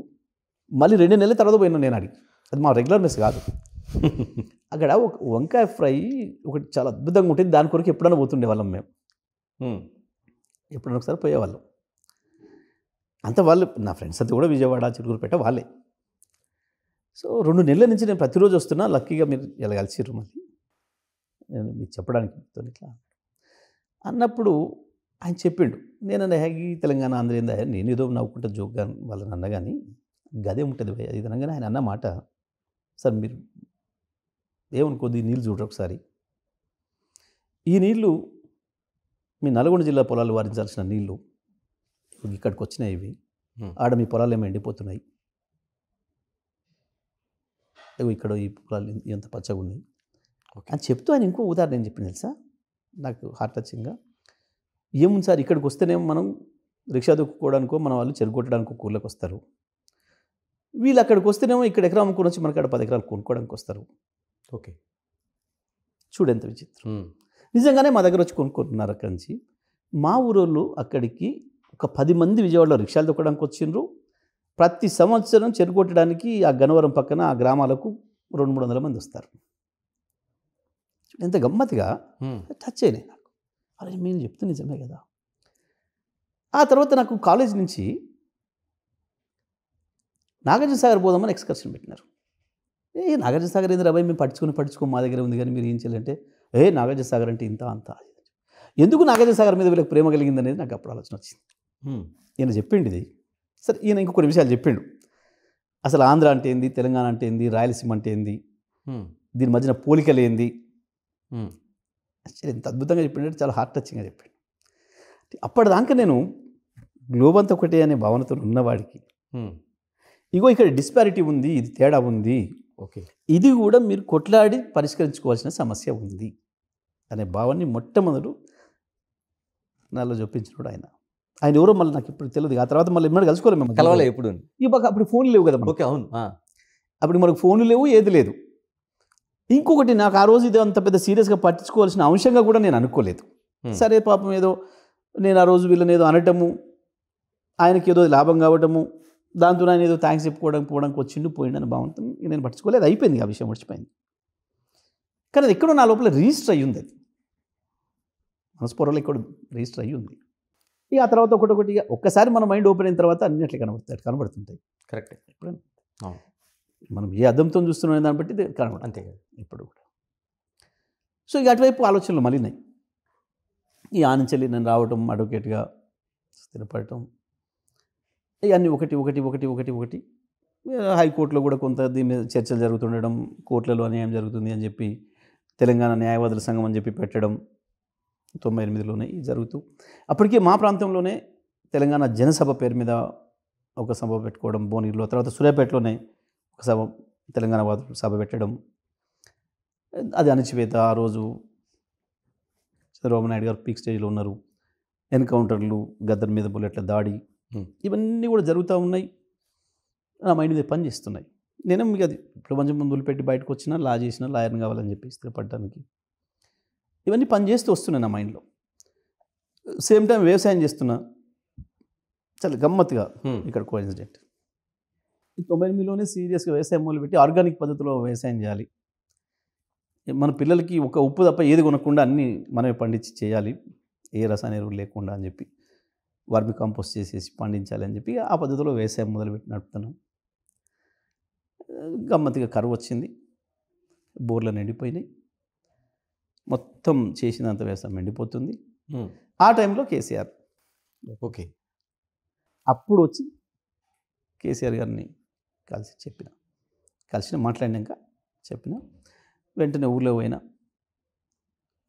మళ్ళీ 2 నెలల తర్వాత పోయినా నేను అడిగి, అది మా రెగ్యులర్ మెస్ కాదు. అక్కడ ఒక వంకాయ ఫ్రై ఒకటి చాలా అద్భుతంగా ఉంటుంది, దాని కొరకు ఎప్పుడైనా పోతుండే వాళ్ళం మేము. ఎప్పుడైనా ఒకసారి పోయేవాళ్ళం. అంత వాళ్ళు నా ఫ్రెండ్స్ అంతా కూడా విజయవాడ, చిలుకూరుపేట వాళ్ళే. సో 2 నెలల నుంచి నేను ప్రతిరోజు వస్తున్నా. లక్కీగా మీరు ఇలా కలిసిర్రు మళ్ళీ నేను మీకు చెప్పడానికి మీతో ఇట్లా అన్నప్పుడు ఆయన చెప్పిండు. నేను హ్యాగీ తెలంగాణ ఆంధ్ర ఏందా, నేను ఏదో నవ్వుకుంటా జోక్గా వాళ్ళని అన్నా కానీ గదే ఉంటుంది భయ్య ఇది అనగానే ఆయన అన్న మాట, సార్ మీరు ఏమనుకోద్ది నీళ్ళు చూడరు ఒకసారి, ఈ నీళ్ళు మీ నల్గొండ జిల్లా పొలాలు వారించాల్సిన నీళ్ళు ఇక్కడికి వచ్చినాయి, ఇవి ఆడ మీ పొలాలు ఏమో ఎండిపోతున్నాయి, ఇక్కడ ఈ పొలాలు ఎంత పచ్చగా ఉన్నాయి అని చెప్తూ ఆయన ఇంకో ఉదాహరణ ఏం చెప్పింది తెలుసా, నాకు హార్ట్ టచింగ్గా. ఏముంది సార్, ఇక్కడికి వస్తేనేమో మనం రిక్షా దొక్కుకోవడానికో మన వాళ్ళు చెరుగొట్టడానికో కూర్లకు వస్తారు, వీళ్ళు అక్కడికి వస్తేనేమో ఇక్కడ ఎకరం అమ్ముకొని వచ్చి మనకాడ 10 ఎకరాలు కొనుక్కోవడానికి వస్తారు.
ఓకే,
చూడెంత విచిత్రం. నిజంగానే మా దగ్గర వచ్చి కొనుక్కుంటున్నారు. అక్కడి నుంచి మా ఊరోళ్ళు అక్కడికి ఒక 10 మంది విజయవాడలో రిక్షాలు దొక్కడానికి వచ్చిండ్రు. ప్రతి సంవత్సరం చెరుగొట్టడానికి ఆ గన్నవరం పక్కన ఆ గ్రామాలకు 200-300 మంది వస్తారు. ఎంత గమ్మత్తుగా టచ్ అయినాయి నాకు. అరే మీరు చెప్తే నిజమే కదా. ఆ తర్వాత నాకు కాలేజ్ నుంచి నాగార్జున సాగర్ పోదామని ఎక్స్కర్షన్ పెట్టినారు. నాగార్జున సాగర్ ఏంది రాబాయ్, మేము పట్టించుకో మా దగ్గర ఉంది కానీ మీరు ఏం చేయాలంటే, నాగార్జున సాగర్ అంటే ఇంత అంత. ఎందుకు నాగార్జున సాగర్ మీద వీళ్ళకి ప్రేమ కలిగింది అనేది నాకు అప్పుడు ఆలోచన వచ్చింది. ఈయన చెప్పిండు ఇది. సరే, ఈయన ఇంకొక విషయాలు చెప్పిండు. అసలు ఆంధ్ర అంటే ఏంది, తెలంగాణ అంటే ఏంది, రాయలసీమ అంటే ఏంది, దీని మధ్యన పోలికలు ఏంది, ఎంత అద్భుతంగా చెప్పిండే, చాలా హార్ట్ టచింగ్గా చెప్పిండు. అప్పటిదాకా నేను గ్లోబ్ అంతా ఒకటే అనే భావనతో ఉన్నవాడికి ఇగో ఇక్కడ డిస్పారిటీ ఉంది, ఇది తేడా ఉంది,
ఓకే,
ఇది కూడా మీరు కొట్లాడి పరిష్కరించుకోవాల్సిన సమస్య ఉంది అనే భావాన్ని మొట్టమొదలు నాలో చూపించినాడు ఆయన. ఆయన ఎవరో మళ్ళీ నాకు ఇప్పుడు తెలియదు. ఆ తర్వాత మళ్ళీ ఎన్నడూ కలుసుకోలేము, మేము
కలవలే ఎప్పుడు.
అప్పుడు ఫోన్లు లేవు కదా.
ఓకే, అవును.
అప్పుడు మనకు ఫోన్లు లేవు, ఏది లేదు. ఇంకొకటి, నాకు ఆ రోజు ఇది అంత పెద్ద సీరియస్గా పట్టించుకోవాల్సిన అంశంగా కూడా నేను అనుకోలేదు. సరే పాపం ఏదో నేను ఆ రోజు వీళ్ళని ఏదో అనటము, ఆయనకి ఏదో లాభం కావటము, దాంతో ఆయన ఏదో థ్యాంక్స్ పోవడానికి వచ్చిండు పోయిండు అని భావంతో నేను పట్టించుకోలేదు. అయిపోయింది, ఆ విషయం మర్చిపోయింది. కానీ అది ఎక్కడో నా లోపల రిజిస్టర్ అయ్యి ఉంది, అది మనస్పూర్వలో ఎక్కడ రిజిస్టర్ అయ్యి ఉంది. ఇక ఆ తర్వాత ఒకటొకటిగా ఒక్కసారి మన మైండ్ ఓపెన్ అయిన తర్వాత అన్ని అట్లా కనబడుతుంటాయి.
కరెక్ట్.
ఎప్పుడైనా మనం ఏ అద్దంతో చూస్తున్నాం దాన్ని బట్టి కనబడు,
అంతే కదా
ఇప్పుడు కూడా. సో ఇక అటువైపు ఆలోచనలు మళ్ళీనాయి. ఈ ఆనంచెల్లి నేను రావటం, అడ్వకేట్గా స్థిరపడటం, ఇవన్నీ ఒకటి హైకోర్టులో కూడా కొంత దీని మీద చర్చలు జరుగుతుండడం, కోర్టులలో అన్యాయం జరుగుతుంది అని చెప్పి తెలంగాణ న్యాయవాదుల సంఘం అని చెప్పి పెట్టడం 98లోనే జరుగుతూ, అప్పటికే మా ప్రాంతంలోనే తెలంగాణ జనసభ పేరు మీద ఒక సభ పెట్టుకోవడం భువనగిరిలో, తర్వాత సూర్యాపేటలోనే ఒక సభ తెలంగాణ వాదులు సభ పెట్టడం, అది అణచివేత. ఆ రోజు చంద్రబాబు నాయుడు గారు పీక్ స్టేజ్లో ఉన్నారు, ఎన్కౌంటర్లు, గద్దర్ మీద బుల్లెట్ల దాడి, ఇవన్నీ కూడా జరుగుతూ ఉన్నాయి. నా మైండ్ మీద పని చేస్తున్నాయి. నేనే మీకు అది ఇప్పుడు కొంచెం ముందులు పెట్టి బయటకు వచ్చినా, లా చేసినా, లాయర్ని కావాలని చెప్పి స్థిరపడడానికి ఇవన్నీ పని చేస్తూ వస్తున్నాయి నా మైండ్లో. సేమ్ టైం వ్యవసాయం చేస్తున్నా, చాలా గమ్మత్తుగా ఇక్కడ కోఇన్సిడెంట్. 98లోనే సీరియస్గా వ్యవసాయం మొదలుపెట్టి ఆర్గానిక్ పద్ధతిలో వ్యవసాయం చేయాలి, మన పిల్లలకి ఒక ఉప్పు తప్ప ఏది కొనకుండా అన్నీ మనమే పండించి చేయాలి, ఏ రసాయన ఎరువులు లేకుండా అని చెప్పి వర్మి కంపోస్ట్ చేసేసి పండించాలి అని చెప్పి ఆ పద్ధతిలో వ్యవసాయం మొదలుపెట్టి నడుపుతున్నాం. గమ్మత్తుగా కరువు వచ్చింది, బోర్లను ఎండిపోయినాయి, మొత్తం చేసినంత వ్యవసాయం ఎండిపోతుంది. ఆ టైంలో కేసీఆర్
ఓకే
అప్పుడు వచ్చి కేసీఆర్ గారిని మాట్లాడినాక చెప్పిన వెంటనే ఊళ్ళో పోయినా,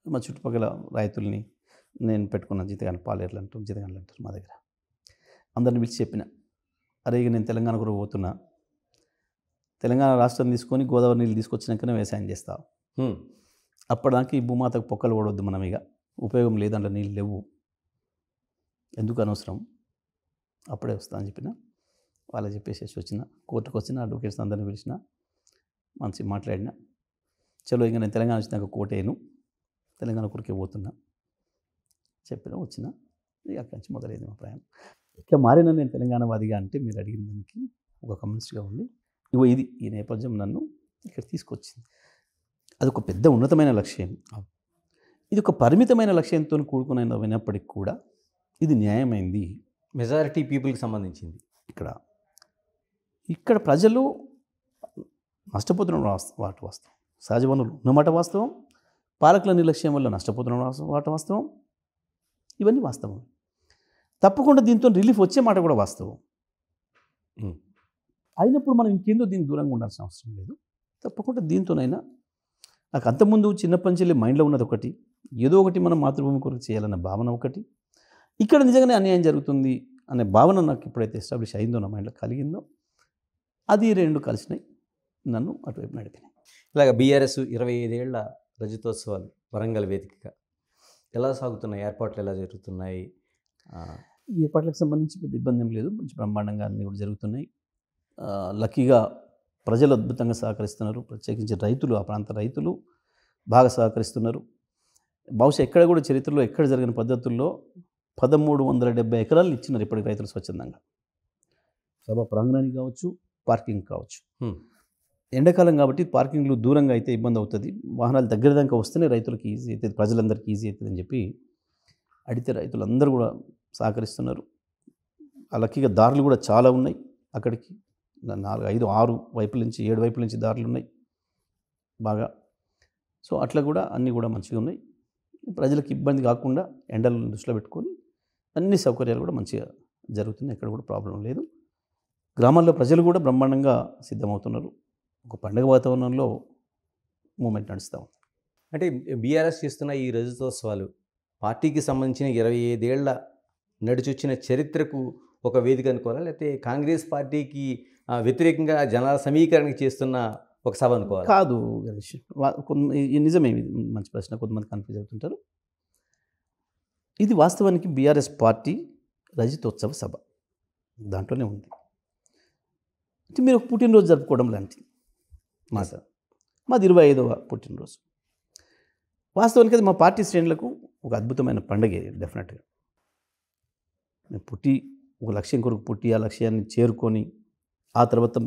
మా చుట్టుపక్కల రైతుల్ని, నేను పెట్టుకున్న జీతగాని పాలేర్లు అంటారు, జీతగాన్లు అంటారు మా దగ్గర, అందరిని పిలిచి చెప్పిన, అరే ఇక నేను తెలంగాణ కూడా పోతున్నా, తెలంగాణ రాష్ట్రం తీసుకొని గోదావరి నీళ్ళు తీసుకొచ్చినాకనే వ్యవసాయం చేస్తా, అప్పటిదాకా ఈ భూమాతకు పొక్కలు పడవద్దు, మనం ఇక ఉపయోగం లేదంటే నీళ్ళు లేవు, ఎందుకు అనవసరం, అప్పుడే వస్తా అని చెప్పిన. వాళ్ళకి చెప్పేసి వచ్చిన, కోర్టుకు వచ్చిన, అడ్వకేట్స్ అందరిని పిలిచిన, మంచి మాట్లాడిన, చలో ఇంకా నేను తెలంగాణ వచ్చినాక కోటేను, తెలంగాణ కొరికే పోతున్నా చెప్పిన, వచ్చిన. ఇక అక్కడి నుంచి మొదలైంది మా ప్రయాణం. ఇట్లా మారిన నేను తెలంగాణవాదిగా అంటే మీరు అడిగిన దానికి ఒక కమ్యూనిస్ట్గా ఉండి ఇగో ఇది ఈ నేపథ్యం నన్ను ఇక్కడ తీసుకొచ్చింది. అదొక పెద్ద ఉన్నతమైన లక్ష్యం, ఇది ఒక పరిమితమైన లక్ష్యంతో కూడుకున్నప్పటికీ కూడా ఇది న్యాయమైంది.
మెజారిటీ పీపుల్కి సంబంధించింది.
ఇక్కడ ప్రజలు నష్టపోతున్న వాటి వాస్తవం, సహజ వనరులు ఉన్నమాట వాస్తవం, పాలకుల నిర్లక్ష్యం వల్ల నష్టపోతున్న వాటి వాస్తవం, ఇవన్నీ వాస్తవం. తప్పకుండా దీంతో రిలీఫ్ వచ్చే మాట కూడా వాస్తవం. అయినప్పుడు మనం ఇంకేందో దీనికి దూరంగా ఉండాల్సిన అవసరం లేదు. తప్పకుండా దీంతోనైనా నాకు అంతకుముందు చిన్నప్పటి నుంచి మైండ్లో ఉన్నది ఒకటి, ఏదో ఒకటి మనం మాతృభూమి కొరకు చేయాలన్న భావన ఒకటి, ఇక్కడ నిజంగానే అన్యాయం జరుగుతుంది అనే భావన నాకు ఎప్పుడైతే ఎస్టాబ్లిష్ అయిందో, నా మైండ్లో కలిగిందో, అది రెండు కలిసినాయి, నన్ను అటువైపు నడిపినాయి.
ఇలాగ బీఆర్ఎస్ 25 ఏళ్ల రజతోత్సవాలు వరంగల్ వేదికగా ఎలా సాగుతున్నాయి? ఏర్పాట్లు ఎలా జరుగుతున్నాయి?
ఈ ఏర్పాట్లకు సంబంధించి పెద్ద ఇబ్బంది ఏం లేదు, మంచి బ్రహ్మాండంగా అన్నీ కూడా జరుగుతున్నాయి. లక్కీగా ప్రజలు అద్భుతంగా సహకరిస్తున్నారు, ప్రత్యేకించి రైతులు, ఆ ప్రాంత రైతులు బాగా సహకరిస్తున్నారు. బహుశా ఎక్కడ కూడా చరిత్రలో ఎక్కడ జరిగిన పద్ధతుల్లో 1370 ఎకరాలు ఇచ్చినారు ఇప్పటికి రైతులు స్వచ్ఛందంగా. సభ ప్రాంగణానికి కావచ్చు, పార్కింగ్ కావచ్చు. ఎండాకాలం కాబట్టి పార్కింగ్లు దూరంగా అయితే ఇబ్బంది అవుతుంది, వాహనాలు దగ్గర దాకా వస్తేనే రైతులకు ఈజీ అవుతుంది, ప్రజలందరికీ ఈజీ అవుతుంది అని చెప్పి అడిగితే రైతులందరూ కూడా సహకరిస్తున్నారు. లక్కీగా దారులు కూడా చాలా ఉన్నాయి, అక్కడికి 4, 5, 6 వైపుల నుంచి 7 వైపుల నుంచి దారులు ఉన్నాయి బాగా. సో అట్లా కూడా అన్నీ కూడా మంచిగా ఉన్నాయి. ప్రజలకు ఇబ్బంది కాకుండా ఎండలను దృష్టిలో పెట్టుకొని అన్ని సౌకర్యాలు కూడా మంచిగా జరుగుతున్నాయి, ఎక్కడ కూడా ప్రాబ్లం లేదు. గ్రామాల్లో ప్రజలు కూడా బ్రహ్మాండంగా సిద్ధమవుతున్నారు. ఒక పండుగ వాతావరణంలో మూమెంట్ నడుస్తూ ఉంది.
అంటే బీఆర్ఎస్ చేస్తున్న ఈ రజతోత్సవాలు పార్టీకి సంబంధించిన 25 ఏళ్ల నడిచొచ్చిన చరిత్రకు ఒక వేదిక అనుకోవాలా, లేకపోతే కాంగ్రెస్ పార్టీకి వ్యతిరేకంగా జనాల సమీకరణకి చేస్తున్న ఒక సభ అనుకోవాలి?
కాదు గణేష్, నిజమే, మంచి ప్రశ్న. కొంతమంది కన్ఫ్యూజ్ అవుతుంటారు. ఇది వాస్తవానికి బీఆర్ఎస్ పార్టీ రజతోత్సవ సభ, దాంట్లోనే ఉంది. అంటే మీరు ఒక పుట్టినరోజు జరుపుకోవడం లాంటిది మాట. మాది 25వ పుట్టినరోజు. వాస్తవానికి అది మా పార్టీ శ్రేణులకు ఒక అద్భుతమైన పండుగ. డెఫినెట్గా నేను పుట్టి ఒక లక్ష్యం కొరకు పుట్టి, ఆ లక్ష్యాన్ని చేరుకొని, ఆ తర్వాత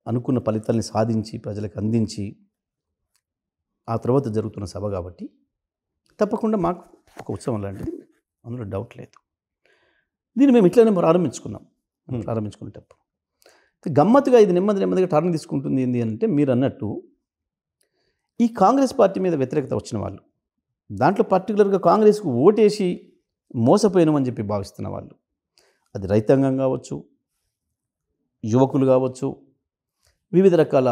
అనుకున్న ఫలితాలని సాధించి ప్రజలకు అందించి, ఆ తర్వాత జరుగుతున్న సభ కాబట్టి తప్పకుండా మాకు ఒక ఉత్సవం లాంటిది, అందులో డౌట్ లేదు. దీన్ని మేము ఇట్లానే ప్రారంభించుకునేటప్పుడు గమ్మత్తుగా ఇది నెమ్మదిగా టర్న్ తీసుకుంటుంది. ఏంటి అంటే, మీరు అన్నట్టు ఈ కాంగ్రెస్ పార్టీ మీద వ్యతిరేకత వచ్చిన వాళ్ళు, దాంట్లో పర్టికులర్గా కాంగ్రెస్కు ఓటేసి మోసపోయినామని చెప్పి భావిస్తున్న వాళ్ళు, అది రైతాంగం కావచ్చు, యువకులు కావచ్చు, వివిధ రకాల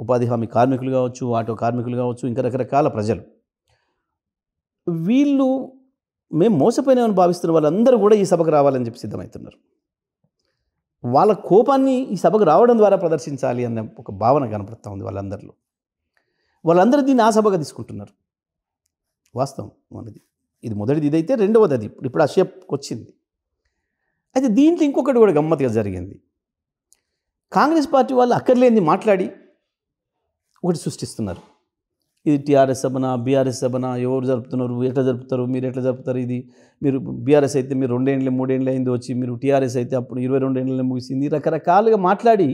ఉపాధి హామీ కార్మికులు కావచ్చు, ఆటో కార్మికులు కావచ్చు, ఇంకా రకరకాల ప్రజలు, వీళ్ళు మేము మోసపోయినామని భావిస్తున్న వాళ్ళందరూ కూడా ఈ సభకు రావాలని చెప్పి సిద్ధమవుతున్నారు. వాళ్ళ కోపాన్ని ఈ సభకు రావడం ద్వారా ప్రదర్శించాలి అన్న ఒక భావన కనపడుతూ ఉంది వాళ్ళందరిలో. వాళ్ళందరూ దీన్ని ఆ సభగా తీసుకుంటున్నారు. వాస్తవం మనది. ఇది మొదటిది, ఇదైతే రెండవది. అది ఇప్పుడు ఆ షేప్కి వచ్చింది. అయితే దీంట్లో ఇంకొకటి కూడా గమ్మత్తుగా జరిగింది. కాంగ్రెస్ పార్టీ వాళ్ళు అక్కర్లేని మాట్లాడి ఒకటి సృష్టిస్తున్నారు. ఇది టీఆర్ఎస్ సభనా, బీఆర్ఎస్ సభనా, ఎవరు జరుపుతున్నారు, ఎట్లా జరుపుతారు, మీరు ఎట్లా జరుపుతారు, ఇది మీరు బీఆర్ఎస్ అయితే మీరు 2 ఏళ్ళు 3 ఏళ్ళు అయింది వచ్చి, మీరు టీఆర్ఎస్ అయితే అప్పుడు 22 ఏళ్ళలో ముగిసింది, రకరకాలుగా మాట్లాడి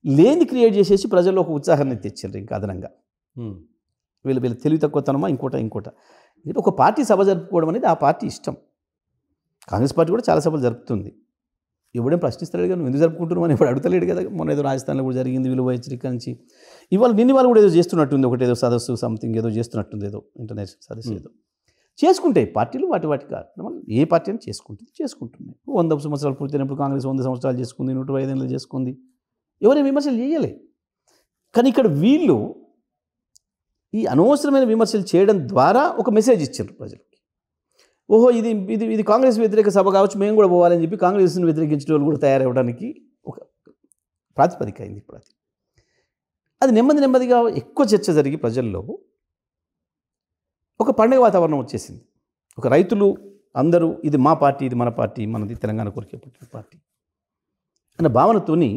లేని క్రియేట్ చేసేసి ప్రజల్లో ఒక ఉత్సాహాన్ని తెచ్చారు. ఇంకా అదనంగా వీళ్ళు తెలివి తక్కువతనమా ఇంకోట ఒక పార్టీ సభ జరుపుకోవడం అనేది ఆ పార్టీ ఇష్టం. కాంగ్రెస్ పార్టీ కూడా చాలా సభలు జరుపుతుంది. ఎవడేం ప్రశ్నిస్తలేడు కదా, నువ్వు ఎందుకు జరుపుకుంటున్నావు అని ఎప్పుడు అడుగుతలేడు కదా. మొన్న ఏదో రాజస్థాన్లో కూడా జరిగింది, విలువ హెచ్చరిక నుంచి. నిన్న వాళ్ళు కూడా ఏదో చేస్తున్నట్టుంది, ఒకటి ఏదో సదస్సు సంథింగ్ ఏదో చేస్తున్నట్టుంది, ఏదో ఇంటర్నేషనల్ సదస్సు ఏదో చేసుకుంటాయి పార్టీలు. వాటి కార్యక్రమాలు ఏ పార్టీ అని చేసుకుంటున్నాయి. 100 సంవత్సరాలు పూర్తయినప్పుడు కాంగ్రెస్ 100 సంవత్సరాలు చేసుకుంది, 105 ఏళ్ళు చేసుకుంది, ఎవరైనా విమర్శలు చేయలే. కానీ ఇక్కడ వీళ్ళు ఈ అనవసరమైన విమర్శలు చేయడం ద్వారా ఒక మెసేజ్ ఇచ్చారు ప్రజలకి. ఓహో, ఇది కాంగ్రెస్ వ్యతిరేక సభ కావచ్చు, మేము కూడా పోవాలని చెప్పి కాంగ్రెస్ని వ్యతిరేకించిన వాళ్ళు కూడా తయారవడానికి ఒక ప్రాతిపదిక అయింది ఇప్పుడు. అది నెమ్మదిగా ఎక్కువ చర్చ జరిగి ప్రజల్లో ఒక పండుగ వాతావరణం వచ్చేసింది. ఒక రైతులు అందరూ ఇది మా పార్టీ, ఇది మన పార్టీ, మనది తెలంగాణ కొరకే పుట్టిన పార్టీ అన్న భావనతోని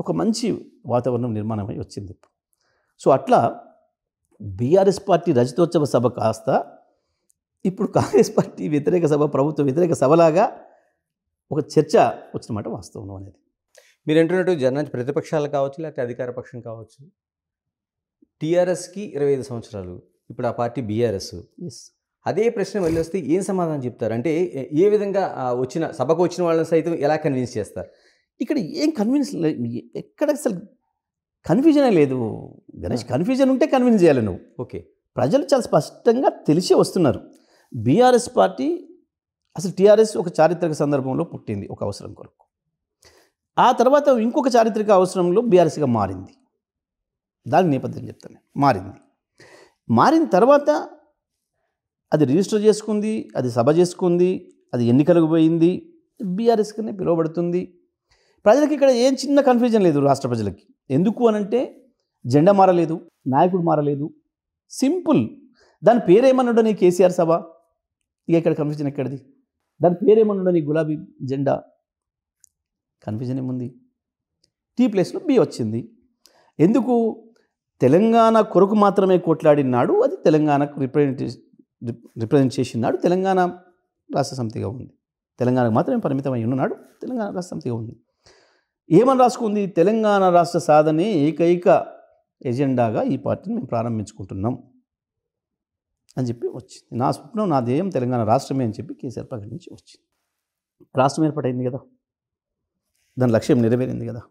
ఒక మంచి వాతావరణం నిర్మాణమై వచ్చింది. సో అట్లా బీఆర్ఎస్ పార్టీ రజతోత్సవ సభ కాస్త ఇప్పుడు కాంగ్రెస్ పార్టీ వ్యతిరేక సభ, ప్రభుత్వ వ్యతిరేక సభలాగా ఒక చర్చ వచ్చిన మాట వాస్తవం అనేది.
మీరు అంటున్నట్టు జనానికి ప్రతిపక్షాలు కావచ్చు, లేకపోతే అధికార పక్షం కావచ్చు, టీఆర్ఎస్కి 25 సంవత్సరాలు, ఇప్పుడు ఆ పార్టీ బీఆర్ఎస్, అదే ప్రశ్న మళ్ళీ వస్తే ఏం సమాధానం చెప్తారు? అంటే ఏ విధంగా సభకు వచ్చిన వాళ్ళని సైతం ఎలా కన్విన్స్ చేస్తారు?
ఇక్కడ ఏం కన్విన్స్ ఎక్కడ అసలు కన్ఫ్యూజనే లేదు గణేష్. కన్ఫ్యూజన్ ఉంటే కన్విన్స్ చేయాలి నువ్వు.
ఓకే.
ప్రజలు చాలా స్పష్టంగా తెలిసే వస్తున్నారు. బీఆర్ఎస్ పార్టీ అసలు టీఆర్ఎస్ ఒక చారిత్రక సందర్భంలో పుట్టింది ఒక అవసరం కొరకు. ఆ తర్వాత ఇంకొక చారిత్రక అవసరంలో బీఆర్ఎస్గా మారింది. దాని నేపథ్యం చెప్తాను. మారిన తర్వాత అది రిజిస్టర్ చేసుకుంది, అది సభ చేసుకుంది, అది ఎన్నికలకు పోయింది, బీఆర్ఎస్గానే పిలువబడుతుంది. ప్రజలకి ఇక్కడ ఏం చిన్న కన్ఫ్యూజన్ లేదు. రాష్ట్ర ప్రజలకి ఎందుకు అనంటే జెండా మారలేదు, నాయకుడు మారలేదు, సింపుల్. దాని పేరేమన్నాడు నీ కేసీఆర్ సభ, ఇక ఇక్కడ కన్ఫ్యూజన్ ఎక్కడిది? దాని పేరేమన్నాడు నీ గులాబీ జెండా, కన్ఫ్యూజన్ ఏముంది? టీ ప్లేస్లో బి వచ్చింది. ఎందుకు? తెలంగాణ కొరకు మాత్రమే కొట్లాడినాడు, అది తెలంగాణకు రిప్రజెంట్ చేసినాడు, తెలంగాణ రాష్ట్ర సమితిగా ఉంది. తెలంగాణకు మాత్రమే పరిమితమై ఉన్నాడు, తెలంగాణ రాష్ట్ర సమితిగా ఉంది. ఏమని రాసుకుంది? తెలంగాణ రాష్ట్ర సాధనే ఏకైక ఎజెండాగా ఈ పార్టీని మేము ప్రారంభించుకుంటున్నాం అని చెప్పి వచ్చింది. నా స్వప్నం, నా ధ్యేయం తెలంగాణ రాష్ట్రమే అని చెప్పి కేసీఆర్ ప్రకటించి వచ్చింది. రాష్ట్రం ఏర్పాటైంది కదా, దాని లక్ష్యం నెరవేరింది కదా.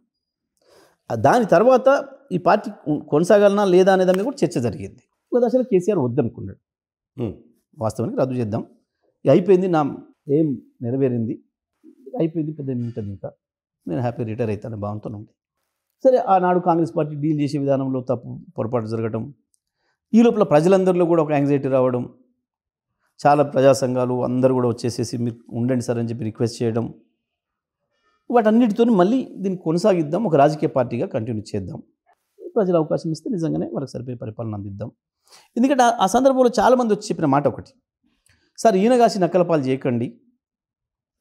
దాని తర్వాత ఈ పార్టీ కొనసాగాలనా లేదా అనే దాని మీద కూడా చర్చ జరిగింది. ఒక దశలో కేసీఆర్ వద్దనుకున్నాడు, వాస్తవానికి రద్దు చేద్దాం, అయిపోయింది, నా ఏం నెరవేరింది, అయిపోయింది, పెద్ద ఉంటుంది, ఇంకా నేను హ్యాపీ రిటైర్ అవుతాను భావంతో ఉండే. సరే, ఆనాడు కాంగ్రెస్ పార్టీ డీల్ చేసే విధానంలో పొరపాటు జరగడం, ఈ లోపల ప్రజలందరిలో కూడా ఒక యాంగ్జైటీ రావడం, చాలా ప్రజా సంఘాలు అందరూ కూడా వచ్చేసేసి మీరు ఉండండి సార్ అని చెప్పి రిక్వెస్ట్ చేయడం, వాటన్నిటితో మళ్ళీ దీన్ని కొనసాగిద్దాం, ఒక రాజకీయ పార్టీగా కంటిన్యూ చేద్దాం, ప్రజలు అవకాశం ఇస్తే నిజంగానే వాళ్ళకి సరిపోయే పరిపాలన అందిద్దాం. ఎందుకంటే ఆ సందర్భంలో చాలామంది వచ్చి చెప్పిన మాట ఒకటి, సార్ ఈయనగాసి నక్కలపాలు చేయకండి,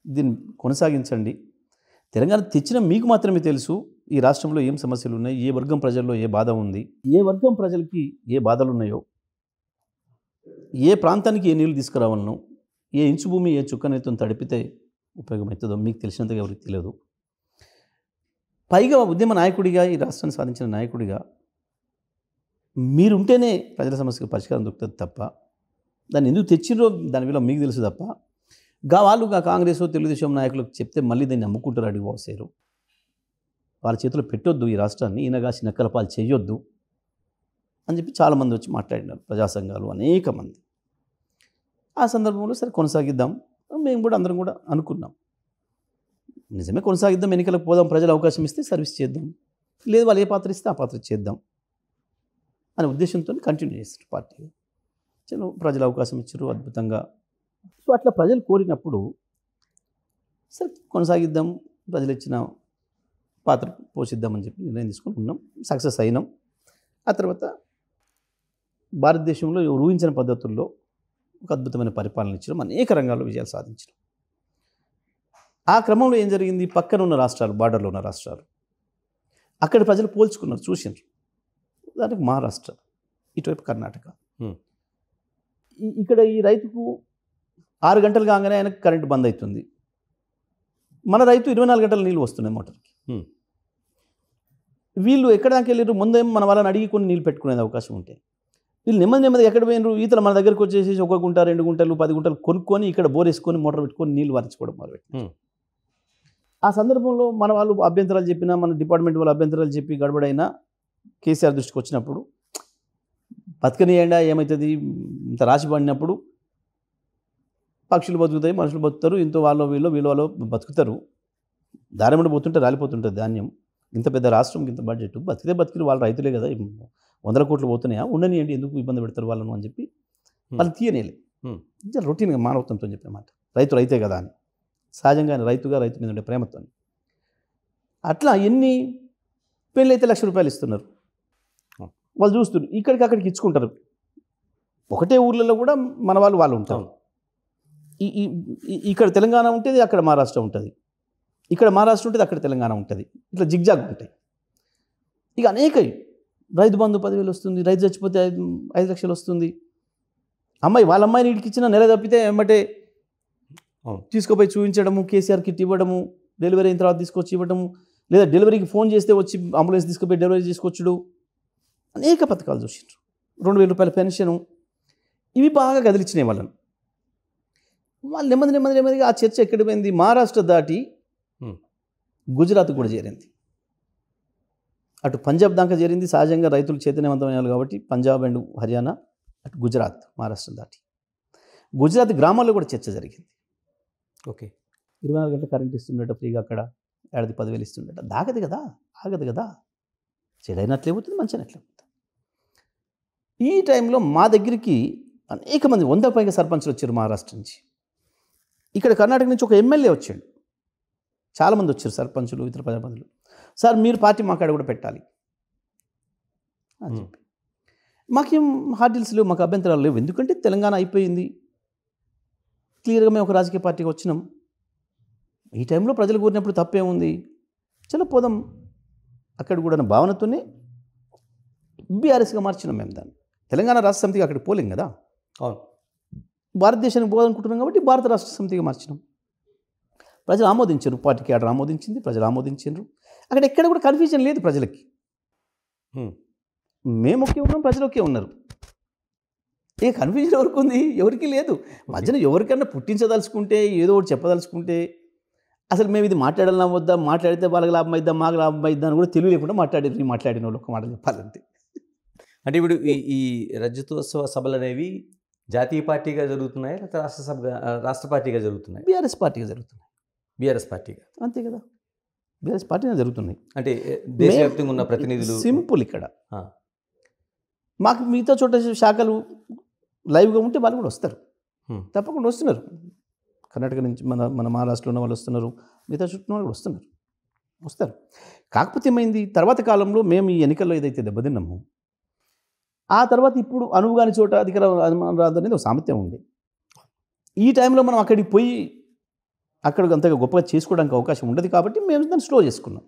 దీన్ని కొనసాగించండి, తెలంగాణ తెచ్చిన మీకు మాత్రమే తెలుసు ఈ రాష్ట్రంలో ఏం సమస్యలు ఉన్నాయి, ఏ వర్గం ప్రజల్లో ఏ బాధ ఉంది, ఏ వర్గం ప్రజలకి ఏ బాధలు ఉన్నాయో, ఏ ప్రాంతానికి ఏ నీళ్ళు తీసుకురావాలనో, ఏ ఇంచు భూమి ఏ చుక్కనైతే తడిపితే ఉపయోగమవుతుందో మీకు తెలిసినంతగా ఎవరికి తెలియదు. పైగా ఉద్యమ నాయకుడిగా, ఈ రాష్ట్రాన్ని సాధించిన నాయకుడిగా మీరుంటేనే ప్రజల సమస్యకు పరిష్కారం దొరుకుతుంది తప్ప, దాన్ని ఎందుకు తెచ్చిరో దాని విలువ మీకు తెలుసు తప్ప, వాళ్ళు కాంగ్రెస్ తెలుగుదేశం నాయకులకు చెప్తే మళ్ళీ దాన్ని నమ్ముకుంటారు, అడిగి పోసేరు. వాళ్ళ చేతిలో పెట్టొద్దు ఈ రాష్ట్రాన్ని, ఈయనగాసి నక్కలపాలు చేయొద్దు అని చెప్పి చాలామంది వచ్చి మాట్లాడినారు, ప్రజా సంఘాలు అనేక మంది. ఆ సందర్భంలో సరే కొనసాగిద్దాం, మేము కూడా అందరం కూడా అనుకున్నాం, నిజమే కొనసాగిద్దాం, ఎన్నికలకు పోదాం, ప్రజలు అవకాశం ఇస్తే సర్వీస్ చేద్దాం, లేదు వాళ్ళు ఏ పాత్ర ఇస్తే ఆ పాత్ర చేద్దాం అనే ఉద్దేశంతో కంటిన్యూ చేస్తారు పార్టీ. చలో ప్రజలు అవకాశం ఇచ్చారు, అద్భుతంగా. సో అట్లా ప్రజలు కోరినప్పుడు సరే కొనసాగిద్దాం, ప్రజలు ఇచ్చిన పాత్ర పోషిద్దామని చెప్పి నిర్ణయం తీసుకొని ఉన్నాం, సక్సెస్ అయినాం. ఆ తర్వాత భారతదేశంలో ఊహించిన పద్ధతుల్లో ఒక అద్భుతమైన పరిపాలన ఇచ్చడం, అనేక రంగాల్లో విజయాలు సాధించడం. ఆ క్రమంలో ఏం జరిగింది? పక్కన ఉన్న రాష్ట్రాలు, బార్డర్లో ఉన్న రాష్ట్రాలు, అక్కడ ప్రజలు పోల్చుకున్నారు, చూసినారు. దానికి మహారాష్ట్ర, ఇటువైపు కర్ణాటక. ఇక్కడ ఈ రైతుకు 6 గంటలు కాగానే ఆయనకు కరెంటు బంద్ అవుతుంది, మన రైతు 24 గంటల నీళ్ళు వస్తున్నాయి మోటార్కి. వీళ్ళు ఎక్కడ దాకా వెళ్ళారు? ముందేమో మన వాళ్ళని అడిగి కొన్ని నీళ్ళు పెట్టుకునేది అవకాశం ఉంటే, వీళ్ళు నెమ్మది ఎక్కడ పోయినారు? ఈతలు మన దగ్గరకు వచ్చేసి 1 గుంట 2 గుంటలు 10 గుంటలు కొనుక్కొని ఇక్కడ బోర్ వేసుకొని మోటార్ పెట్టుకొని నీళ్ళు వారించుకోవడం మొదలుపెట్టారు. ఆ సందర్భంలో మన వాళ్ళు అభ్యంతరాలు చెప్పినా, మన డిపార్ట్మెంట్ వాళ్ళు అభ్యంతరాలు చెప్పి గడబడైనా కేసీఆర్ దృష్టికి వచ్చినప్పుడు, బతకనియండా ఏమవుతుంది, ఇంత రాసి పడినప్పుడు పక్షులు బతుకుతాయి, మనుషులు బతుకుతారు, ఇంతో వీళ్ళు బతుకుతారు, దారిమండి పోతుంటే రాలిపోతుంటుంది ధాన్యం, ఇంత పెద్ద రాష్ట్రం, ఇంత బడ్జెట్, బతికిరు వాళ్ళు రైతులే కదా, 100 కోట్లు పోతున్నాయా, ఉండనియండి, ఎందుకు ఇబ్బంది పెడతారు వాళ్ళను అని చెప్పి వాళ్ళు తీయనేలే. రొటీన్గా మానవత్వంతో చెప్పిన మాట, రైతే కదా అని, సహజంగా రైతు మీద ఉండే ప్రేమతో. అట్లా ఎన్ని పెళ్ళి అయితే ₹1,00,000 ఇస్తున్నారు, వాళ్ళు చూస్తున్నారు, ఇక్కడికి అక్కడికి ఇచ్చుకుంటారు. ఒకటే ఊర్లలో కూడా మన వాళ్ళు ఉంటారు. ఇక్కడ తెలంగాణ ఉంటుంది, అక్కడ మహారాష్ట్ర ఉంటుంది, ఇక్కడ మహారాష్ట్ర ఉంటుంది, అక్కడ తెలంగాణ ఉంటుంది, ఇట్లా జిగ్జాగ్ ఉంటాయి. ఇక అనేక రైతు బంధు 10,000 వస్తుంది, రైతు చచ్చిపోతే 5 లక్షలు వస్తుంది, వాళ్ళ అమ్మాయిని ఇంటికి ఇచ్చిన నెల తప్పితే వెంబటే తీసుకుపోయి చూపించడము, కేసీఆర్ కిట్ ఇవ్వడము, డెలివరీ అయిన తర్వాత తీసుకొచ్చి ఇవ్వడము, లేదా డెలివరీకి ఫోన్ చేస్తే వచ్చి అంబులెన్స్ తీసుకుపోయి డెలివరీ తీసుకొచ్చుడు, అనేక పథకాలు చూసిండ్రు. ₹2,000 పెన్షను, ఇవి బాగా కదిలిచ్చినాయి వాళ్ళను. వాళ్ళు నెమ్మదిగా ఆ చర్చ ఎక్కడ పోయింది, మహారాష్ట్ర దాటి గుజరాత్ కూడా చేరింది. అటు పంజాబ్ దాకా చేరింది. సహజంగా రైతులు చైతన్యవంతమైనారు కాబట్టి పంజాబ్ అండ్ హర్యానా, అటు గుజరాత్, మహారాష్ట్ర దాటి గుజరాత్ గ్రామాల్లో కూడా చర్చ జరిగింది.
ఓకే.
24 గంటల కరెంట్ ఇస్తుండట ఫ్రీగా, అక్కడ ఏడాది 10,000 ఇస్తుండట. దాగదు కదా, ఆగదు కదా. చెడైనట్లే పోతుంది, మంచి అయినట్లే పోతుంది. ఈ టైంలో మా దగ్గరికి అనేక మంది 100 పైగా సర్పంచ్లు వచ్చారు మహారాష్ట్ర నుంచి. ఇక్కడ కర్ణాటక నుంచి ఒక ఎమ్మెల్యే వచ్చాడు. చాలామంది వచ్చారు సర్పంచులు, ఇతర ప్రజాప్రతినిధులు. సార్ మీరు పార్టీ మా కాడ కూడా పెట్టాలి అని చెప్పి. మాకేం హార్డిల్స్ లేవు, మాకు అభ్యంతరాలు లేవు. ఎందుకంటే తెలంగాణ అయిపోయింది, క్లియర్గా మేము ఒక రాజకీయ పార్టీకి వచ్చినాం. ఈ టైంలో ప్రజలు కోరినప్పుడు తప్పేముంది, చలో పోదాం అక్కడ కూడా అన్న భావనతోనే బీఆర్ఎస్గా మార్చినాం మేము దాన్ని. తెలంగాణ రాష్ట్ర సమితిగా అక్కడికి పోలేం కదా.
అవును.
భారతదేశానికి పోవాలనుకుంటున్నాం కాబట్టి భారత రాష్ట్ర సమితిగా మార్చినాం. ప్రజలు ఆమోదించారు, పార్టీ క్యాడర్ ఆమోదించింది, ప్రజలు ఆమోదించారు. అక్కడ ఎక్కడ కూడా కన్ఫ్యూజన్ లేదు ప్రజలకి. మేము ఒకే ఉన్నాం, ప్రజలు ఒకే ఉన్నారు. ఏ కన్ఫ్యూజన్ ఎవరికి ఉంది? ఎవరికి లేదు. మధ్యన ఎవరికన్నా పుట్టించదలుచుకుంటే, ఏదో ఒకటి చెప్పదలుచుకుంటే, అసలు మేము ఇది మాట్లాడాలన్నా వద్దా, మాట్లాడితే వాళ్ళకి లాభం అయిద్దా, మాకు లాభం అయిద్దా అని కూడా తెలివి లేకుండా మాట్లాడిన వాళ్ళు ఒక మాట చెప్పాలంటే.
అంటే ఇప్పుడు ఈ రజతోత్సవ సభలు అనేవి జాతీయ పార్టీగా జరుగుతున్నాయి, లేకపోతే రాష్ట్ర పార్టీగా జరుగుతున్నాయి?
బీఆర్ఎస్ పార్టీగా జరుగుతున్నాయి.
బీఆర్ఎస్ పార్టీగా,
అంతే కదా, బీఆర్ఎస్ పార్టీనే జరుగుతున్నాయి.
అంటే దేశవ్యాప్తంగా ఉన్న ప్రతినిధులు
సింపుల్. ఇక్కడ మాకు మిగతా చోట శాఖలు లైవ్గా ఉంటే వాళ్ళు కూడా వస్తారు, తప్పకుండా వస్తున్నారు. కర్ణాటక నుంచి మన మహారాష్ట్రలో ఉన్న వాళ్ళు వస్తున్నారు, మిగతా చుట్టూ వాళ్ళు కూడా వస్తారు. కాకపోతే ఏమైంది, తర్వాత కాలంలో మేము ఈ ఎన్నికల్లో ఏదైతే దెబ్బతిన్నామో, ఆ తర్వాత ఇప్పుడు అనువుగాని చోట అధికార అనుమానం రాదనేది ఒక సామర్థ్యం ఉంది. ఈ టైంలో మనం అక్కడికి పోయి అక్కడ అంతగా గొప్పగా చేసుకోవడానికి అవకాశం ఉండదు కాబట్టి మేము దాన్ని స్లో చేసుకున్నాం.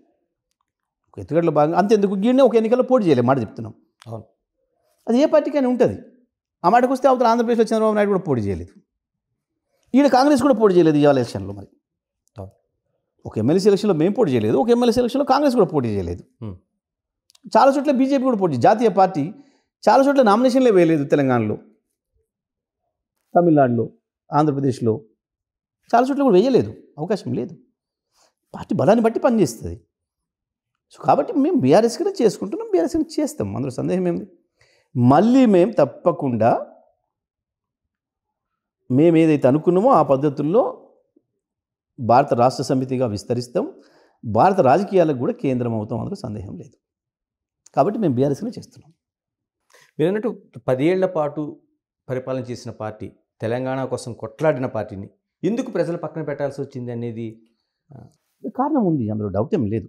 ఒక ఎత్తుగడలో భాగంగా అంతెందుకు గీడనే ఒక ఎన్నికల్లో పోటీ చేయలేదు, మాట చెప్తున్నాం.
అవును.
అది ఏ పార్టీకైనా ఉంటుంది. ఆ మాటకు వస్తే అవతల ఆంధ్రప్రదేశ్లో చంద్రబాబు నాయుడు కూడా పోటీ చేయలేదు, ఈడ కాంగ్రెస్ కూడా పోటీ చేయలేదు ఇవాళ ఎలక్షన్లో. మరి ఒక ఎమ్మెల్సీ ఎలక్షన్లో మేము పోటీ చేయలేదు, ఒక ఎమ్మెల్సీ ఎలక్షన్లో కాంగ్రెస్ కూడా పోటీ చేయలేదు. చాలా చోట్ల బీజేపీ కూడా పోటీ, జాతీయ పార్టీ చాలా చోట్ల నామినేషన్లే వేయలేదు. తెలంగాణలో, తమిళనాడులో, ఆంధ్రప్రదేశ్లో చాలా చోట్ల కూడా వేయలేదు, అవకాశం లేదు. పార్టీ బలాన్ని బట్టి పనిచేస్తుంది. సో కాబట్టి మేము బీఆర్ఎస్కి చేసుకుంటున్నాం, బీఆర్ఎస్కి చేస్తాం, అందులో సందేహం ఏమిటి. మళ్ళీ మేము తప్పకుండా మేము ఏదైతే అనుకున్నామో ఆ పద్ధతుల్లో భారత రాష్ట్ర సమితిగా విస్తరిస్తాం, భారత రాజకీయాలకు కూడా కేంద్రం అవుతాం, అందులో సందేహం లేదు. కాబట్టి మేము బీఆర్ఎస్కి చేస్తున్నాం.
మీరు అన్నట్టు 10 ఏళ్ల పాటు పరిపాలన చేసిన పార్టీ, తెలంగాణ కోసం కొట్లాడిన పార్టీని ఎందుకు ప్రజలు పక్కన పెట్టాల్సి వచ్చింది అనేది
కారణం ఉంది, అందులో డౌట్ ఏం లేదు.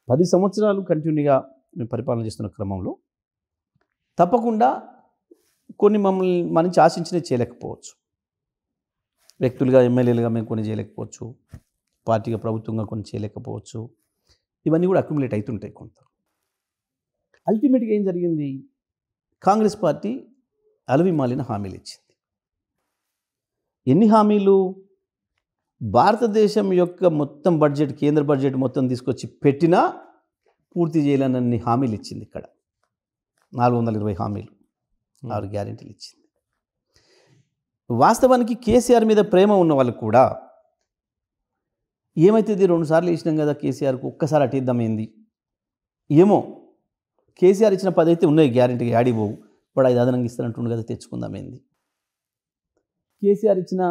10 సంవత్సరాలు కంటిన్యూగా మేము పరిపాలన చేస్తున్న క్రమంలో తప్పకుండా కొన్ని మమ్మల్ని మన నుంచి ఆశించినవి చేయలేకపోవచ్చు. వ్యక్తులుగా, ఎమ్మెల్యేలుగా మేము కొన్ని చేయలేకపోవచ్చు, పార్టీగా, ప్రభుత్వంగా కొన్ని చేయలేకపోవచ్చు. ఇవన్నీ కూడా అక్యుములేట్ అవుతుంటాయి కొంత. అల్టిమేట్గా ఏం జరిగింది, కాంగ్రెస్ పార్టీ అలవిమాలిన హామీలు ఇచ్చింది. ఎన్ని హామీలు? భారతదేశం యొక్క మొత్తం బడ్జెట్, కేంద్ర బడ్జెట్ మొత్తం తీసుకొచ్చి పెట్టినా పూర్తి చేయలేనన్ని హామీలు ఇచ్చింది. ఇక్కడ 420 హామీలు, 6 గ్యారెంటీలు ఇచ్చింది. వాస్తవానికి కేసీఆర్ మీద ప్రేమ ఉన్న వాళ్ళకు కూడా ఏమైతుంది, 2 సార్లు ఇచ్చినాం కదా కేసీఆర్కు, ఒక్కసారి అటేద్దామైంది ఏమో. కేసీఆర్ ఇచ్చిన 10 అయితే ఉన్నాయి గ్యారెంటీగా, యాడిపోవు, వాడు 5 అదనంగా ఇస్తానంటుండు కదా, తెచ్చుకుందామైంది. కేసీఆర్ ఇచ్చిన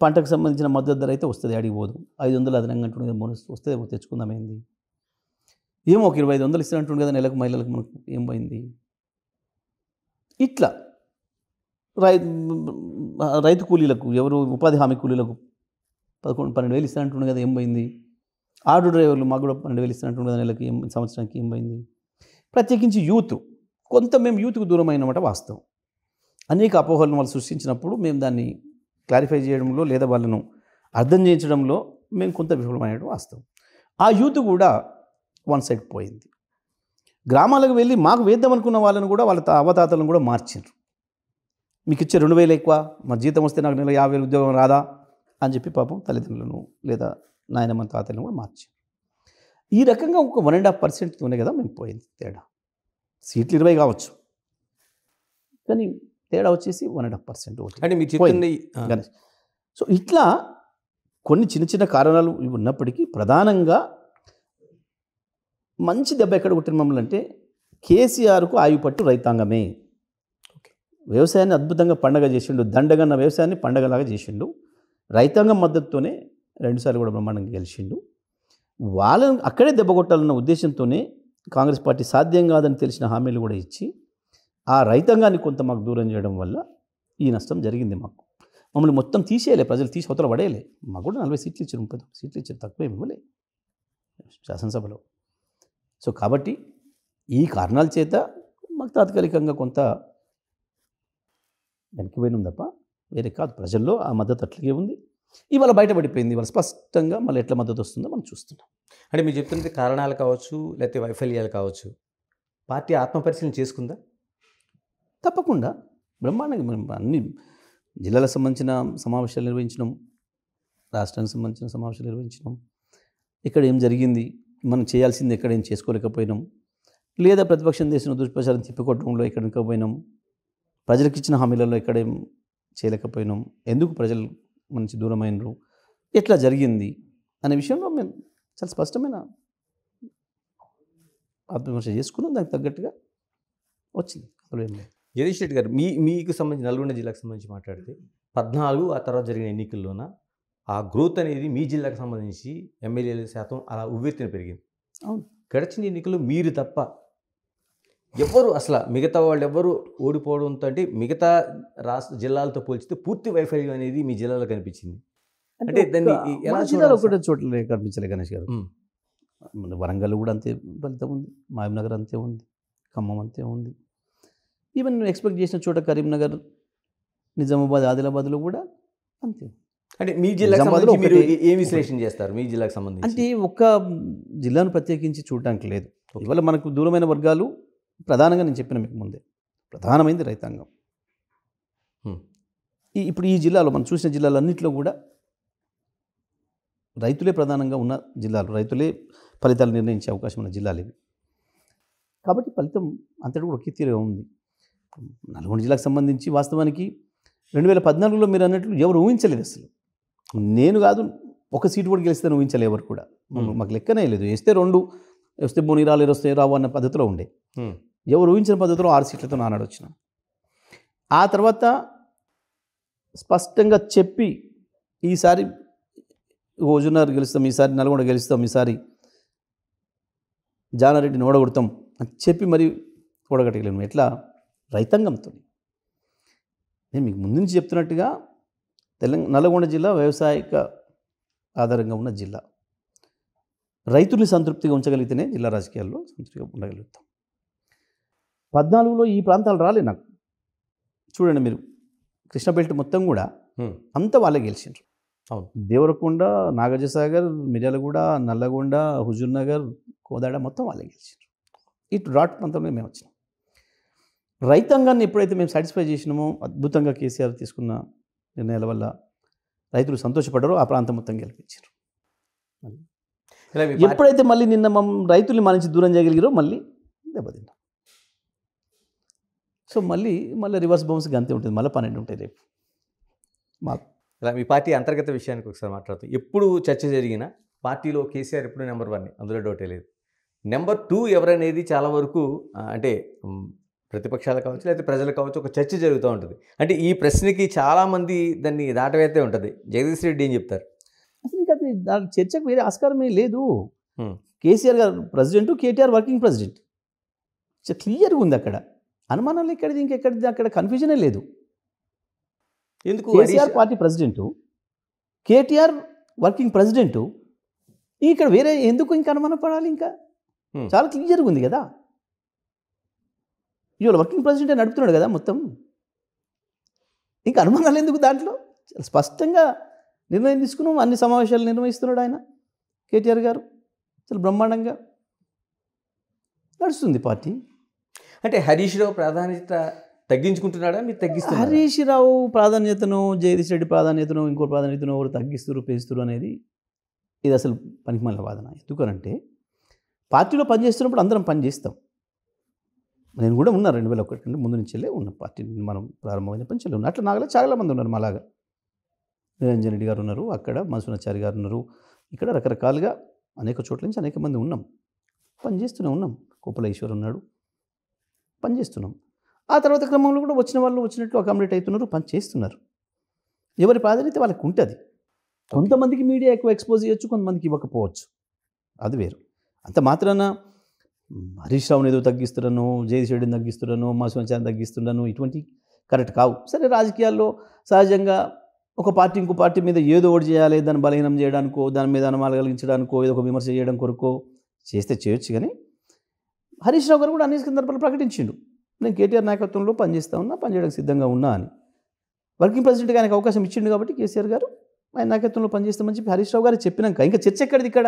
పంటకు సంబంధించిన మద్దతు ధర అయితే వస్తుంది, అడిగిపోదు. 500 అదనంగా అంటుండే కదా, వస్తే తెచ్చుకుందామైంది. ఏమో ఒక 2500 ఇస్తానంటుండు కదా నెలకు, మహిళలకు మనకు ఏం పోయింది. ఇట్లా రైతు కూలీలకు, ఎవరు ఉపాధి హామీ కూలీలకు 11-12 ఇస్తానంటుండు కదా, ఏం పోయింది. ఆటో డ్రైవర్లు మాకు కూడా 12,000 ఇస్తానంటుండు కదా నెలకి, సంవత్సరానికి ఏం పోయింది. ప్రత్యేకించి యూత్, కొంత మేము యూత్కు దూరం అయినమాట వాస్తవం. అనేక అపోహలను వాళ్ళు సృష్టించినప్పుడు మేము దాన్ని క్లారిఫై చేయడంలో, లేదా వాళ్ళను అర్థం చేయించడంలో మేము కొంత విఫలమైనట్టు వాస్తవం. ఆ యూత్ కూడా వన్ సైడ్ పోయింది. గ్రామాలకు వెళ్ళి మాకు వేద్దాం అనుకున్న వాళ్ళని కూడా, వాళ్ళ అవతాతలను కూడా మార్చారు. మీకు ఇచ్చే 2,000 ఎక్కువ, మా జీతం వస్తే నాకు నెల 50,000 ఉద్యోగం రాదా అని చెప్పి పాపం తల్లిదండ్రులను లేదా నాయనమ్మ తాతలను కూడా మార్చారు. ఈ రకంగా ఒక 1.5%తోనే కదా మేము పోయింది తేడా. సీట్లు 20 కావచ్చు, కానీ తేడా వచ్చేసి 1.5% ఓటు
అంటే మీరు చెప్తుంది
గణేష్. సో ఇట్లా కొన్ని చిన్న చిన్న కారణాలు ఇవి ఉన్నప్పటికీ ప్రధానంగా మంచి దెబ్బ ఎక్కడ కొట్టిన మమ్మల్ని అంటే కేసీఆర్కు ఆయుపట్టు రైతాంగమే. వ్యవసాయాన్ని అద్భుతంగా పండగ చేసిండు, దండగన్న వ్యవసాయాన్ని పండగలాగా చేసిండు. రైతాంగం మద్దతుతోనే 2 సార్లు కూడా బ్రహ్మాండంగా గెలిచిండు. వాళ్ళని అక్కడే దెబ్బ కొట్టాలన్న ఉద్దేశంతోనే కాంగ్రెస్ పార్టీ సాధ్యం కాదని తెలిసిన హామీలు కూడా ఇచ్చి ఆ రైతాంగాన్ని కొంత మాకు దూరం చేయడం వల్ల ఈ నష్టం జరిగింది. మమ్మల్ని మొత్తం తీసేయలే, ప్రజలు తీసి అవతల పడేయలే. మాకు కూడా 40 సీట్లు ఇచ్చారు, 30 సీట్లు ఇచ్చారు, తక్కువ ఇవ్వలే శాసనసభలో. సో కాబట్టి ఈ కారణాల చేత మాకు తాత్కాలికంగా కొంత వెనక్కిపోయినాం తప్ప వేరే కాదు. ప్రజల్లో ఆ మద్దతు అట్లాగే ఉంది. ఇవాళ బయటపడిపోయింది. ఇవాళ స్పష్టంగా మళ్ళీ ఎట్లా మద్దతు వస్తుందో మనం చూస్తున్నాం.
అంటే మీరు చెప్తున్నది కారణాలు కావచ్చు, లేకపోతే వైఫల్యాలు కావచ్చు, పార్టీ ఆత్మపరిశీలన చేసుకుందా?
తప్పకుండా బ్రహ్మాండంగా మనం అన్ని జిల్లాలకు సంబంధించిన సమావేశాలు నిర్వహించినాం, రాష్ట్రానికి సంబంధించిన సమావేశాలు నిర్వహించినాం. ఇక్కడ ఏం జరిగింది, మనం చేయాల్సింది ఎక్కడ ఏం చేసుకోలేకపోయినాం, లేదా ప్రతిపక్షం చేసిన దుష్ప్రచారం తిప్పికొట్టడంలో ఎక్కడికపోయినాం, ప్రజలకు ఇచ్చిన హామీలలో ఎక్కడేం చేయలేకపోయినాం, ఎందుకు ప్రజలు మంచి దూరమైనరు, ఎట్లా జరిగింది అనే విషయంలో మేము చాలా స్పష్టమైన ఆత్మవిమర్శ చేసుకున్నాం. దానికి తగ్గట్టుగా వచ్చింది. అందులో ఏం లేదు.
జగదీష్ రెడ్డి గారు, మీకు సంబంధించి నల్గొండ జిల్లాకు సంబంధించి మాట్లాడితే 14 ఆ తర్వాత జరిగిన ఎన్నికల్లోన ఆ గ్రోత్ అనేది మీ జిల్లాకు సంబంధించి ఎమ్మెల్యేల శాతం అలా ఉవ్వెత్తున పెరిగింది.
అవును,
గడిచిన ఎన్నికల్లో మీరు తప్ప ఎవరు అసలు మిగతా వాళ్ళు ఎవరు ఓడిపోవడంతో, అంటే మిగతా రాష్ట్ర జిల్లాలతో పోల్చితే పూర్తి వైఫల్యం అనేది మీ జిల్లాలో కనిపించింది. అంటే దాన్ని ఎలా
జిల్లాలో
చూడాలి?
ఒకటే చోట్ల కనిపించలే గణేష్ గారు. మన వరంగల్ కూడా అంతే ఫలితం ఉంది, మహబూబ్నగర్ అంతే ఉంది, ఖమ్మం అంతే ఉంది. ఈవెన్ నువ్వు ఎక్స్పెక్ట్ చేసిన చోట కరీంనగర్, నిజామాబాద్, ఆదిలాబాద్లో కూడా అంతే.
అంటే మీ జిల్లాకు
నిజామాబాద్లో
సంబంధించి మీరు
ఒకటి-
ఏం విశ్లేషణ చేస్తారు మీ జిల్లాకు సంబంధించి?
అంటే ఒక్క జిల్లాను ప్రత్యేకించి చూడడానికి లేదు. ఇవాళ మనకు దూరమైన వర్గాలు ప్రధానంగా నేను చెప్పిన మీకు ముందే ప్రధానమైనది రైతాంగం. ఇప్పుడు ఈ జిల్లాలో మనం చూసిన జిల్లాలన్నింటిలో కూడా రైతులే ప్రధానంగా ఉన్న జిల్లాలు, రైతులే ఫలితాలు నిర్ణయించే అవకాశం ఉన్న జిల్లాలు ఇవి. కాబట్టి ఫలితం అంతటి కూడా ఒకే తీరుగా ఉంది. నల్గొండ జిల్లాకు సంబంధించి వాస్తవానికి 2014లో మీరు అన్నట్లు ఎవరు ఊహించలేదు అసలు. నేను కాదు, ఒక సీటు కూడా గెలిస్తే ఊహించలే ఎవరు కూడా. మాకు లెక్కనే లేదు. వేస్తే 2 వస్తే బోని రాలేరు, వస్తే రావు అన్న పద్ధతిలో ఉండే. ఎవరు ఊహించిన పద్ధతిలో 6 సీట్లతో నానాడు వచ్చినాం. ఆ తర్వాత స్పష్టంగా చెప్పి ఈసారి హుజూర్నగర్ గెలుస్తాం, ఈసారి నల్గొండ గెలుస్తాం, ఈసారి జానారెడ్డిని ఓడగొడతాం అని చెప్పి మరి ఓడగట్టగలేము. ఎట్లా? రైతాంగంతో. నేను మీకు ముందు నుంచి చెప్తున్నట్టుగా నల్గొండ జిల్లా వ్యవసాయక ఆధారంగా ఉన్న జిల్లా. రైతుల్ని సంతృప్తిగా ఉంచగలిగితేనే జిల్లా రాజకీయాల్లో సంతృప్తిగా ఉండగలుగుతాం. 14లో ఈ ప్రాంతాలు రాలే నాకు. చూడండి మీరు, కృష్ణ బెల్ట్ మొత్తం కూడా అంతా వాళ్ళే గెలిచిండ్రు.
అవును.
దేవరకొండ, నాగార్జునసాగర్, మిర్యాలగూడ, నల్లగొండ, హుజూర్నగర్, కోదాడ మొత్తం వాళ్ళే గెలిచిండ్రు. ఇటు రాట్ ప్రాంతంలో మేము వచ్చినాం. రైతాంగాన్ని ఎప్పుడైతే మేము సాటిస్ఫై చేసినామో, అద్భుతంగా కేసీఆర్ తీసుకున్న నిర్ణయాల వల్ల రైతులు సంతోషపడ్డారో ఆ ప్రాంతం మొత్తం గెలిపించారు. ఎప్పుడైతే మళ్ళీ నిన్న రైతుల్ని మన నుంచి దూరం చేయగలిగారో మళ్ళీ దెబ్బతిన్నాం. సో మళ్ళీ రివర్స్ బౌన్స్ అంతే ఉంటుంది. మళ్ళీ 12 ఉంటాయి రేపు మాకు.
ఇలా మీ పార్టీ అంతర్గత విషయానికి ఒకసారి మాట్లాడుతాం. ఎప్పుడు చర్చ జరిగినా పార్టీలో కేసీఆర్ ఎప్పుడు నెంబర్ 1, అందులో డౌటే లేదు. నెంబర్ 2 ఎవరనేది చాలా వరకు అంటే ప్రతిపక్షాలు కావచ్చు, లేకపోతే ప్రజలు కావచ్చు, ఒక చర్చ జరుగుతూ ఉంటుంది. అంటే ఈ ప్రశ్నకి చాలామంది దాన్ని దాటవేస్తే ఉంటుంది. జగదీష్ రెడ్డి ఏం చెప్తారు?
అసలు ఇంకా దాని చర్చకు వేరే ఆస్కారమే లేదు. కేసీఆర్ గారు ప్రెసిడెంట్, కేటీఆర్ వర్కింగ్ ప్రెసిడెంట్. క్లియర్గా ఉంది. అక్కడ అనుమానాలు ఎక్కడిది, ఇంకెక్కడిది, అక్కడ కన్ఫ్యూజనే లేదు.
ఎందుకు?
KCR party president, KTR working president. ఇక్కడ వేరే ఎందుకు ఇంకా అనుమానం పడాలి? ఇంకా చాలా క్లియర్గా ఉంది కదా. ఇవాళ వర్కింగ్ ప్రెసిడెంటే నడుపుతున్నాడు కదా మొత్తం. ఇంకా అనుమానాలు ఎందుకు దాంట్లో? చాలా స్పష్టంగా నిర్ణయం తీసుకున్నాం. అన్ని సమావేశాలు నిర్వహిస్తున్నాడు ఆయన, కేటీఆర్ గారు. చాలా బ్రహ్మాండంగా నడుస్తుంది పార్టీ.
అంటే హరీష్ రావు ప్రాధాన్యత తగ్గించుకుంటున్నాడా, మీరు తగ్గిస్తున్నారు?
హరీష్ రావు ప్రాధాన్యతను, జగదీష్ రెడ్డి ప్రాధాన్యతను, ఇంకో ప్రాధాన్యతను ఎవరు తగ్గిస్తారు పెంచుతారు అనేది ఇది అసలు పనికిమాలిన వాదన. ఎందుకనంటే పార్టీలో పనిచేస్తున్నప్పుడు అందరం పని చేస్తాం. నేను కూడా ఉన్నా 2001 కంటే ముందు నుంచి ఉన్న పార్టీ మనం ప్రారంభమైనప్పటి నుంచి ఉన్నా. అట్లా నాగలో చాలా మంది ఉన్నారు మాలాగా. నిరంజన్ రెడ్డి గారు ఉన్నారు, అక్కడ మనసునాచారి గారు ఉన్నారు, ఇక్కడ రకరకాలుగా అనేక చోట్ల నుంచి అనేక మంది ఉన్నాం, పనిచేస్తూనే ఉన్నాం. కోపల ఈశ్వర్ ఉన్నాడు, పనిచేస్తున్నాం. ఆ తర్వాత క్రమంలో కూడా వచ్చిన వాళ్ళు వచ్చినట్టు అకామిడేట్ అవుతున్నారు, పని చేస్తున్నారు. ఎవరి ప్రాధాన్యత వాళ్ళకి ఉంటుంది. కొంతమందికి మీడియా ఎక్కువ ఎక్స్పోజ్ చేయొచ్చు, కొంతమందికి ఇవ్వకపోవచ్చు, అది వేరు. అంత మాత్రాన హరీష్ రావుని ఏదో తగ్గిస్తున్నాను, జగదీష్ రెడ్డిని తగ్గిస్తున్నాను, మనసునాచారిని తగ్గిస్తున్నాను, ఇటువంటి కరెక్ట్ కావు. సరే, రాజకీయాల్లో సహజంగా ఒక పార్టీ ఇంకో పార్టీ మీద ఏదో ఒకటి చేయాలి, దాన్ని బలహీనం చేయడానికో, దాని మీద అనుమానాలు కలిగించడానికో, ఏదో ఒక విమర్శ చేయడం కొరకో చేస్తే చేయొచ్చు. కానీ హరీష్ రావు గారు కూడా అనేక సందర్భాలు ప్రకటించిండు, నేను కేటీఆర్ నాయకత్వంలో పనిచేస్తా ఉన్నా, పనిచేయడానికి సిద్ధంగా ఉన్నా అని. వర్కింగ్ ప్రెసిడెంట్గా ఆయనకు అవకాశం ఇచ్చిండు కాబట్టి కేసీఆర్ గారు ఆయన నాయకత్వంలో పనిచేస్తామని చెప్పి హరీష్ రావు గారు చెప్పినాక ఇంకా చర్చ ఎక్కడిది ఇక్కడ?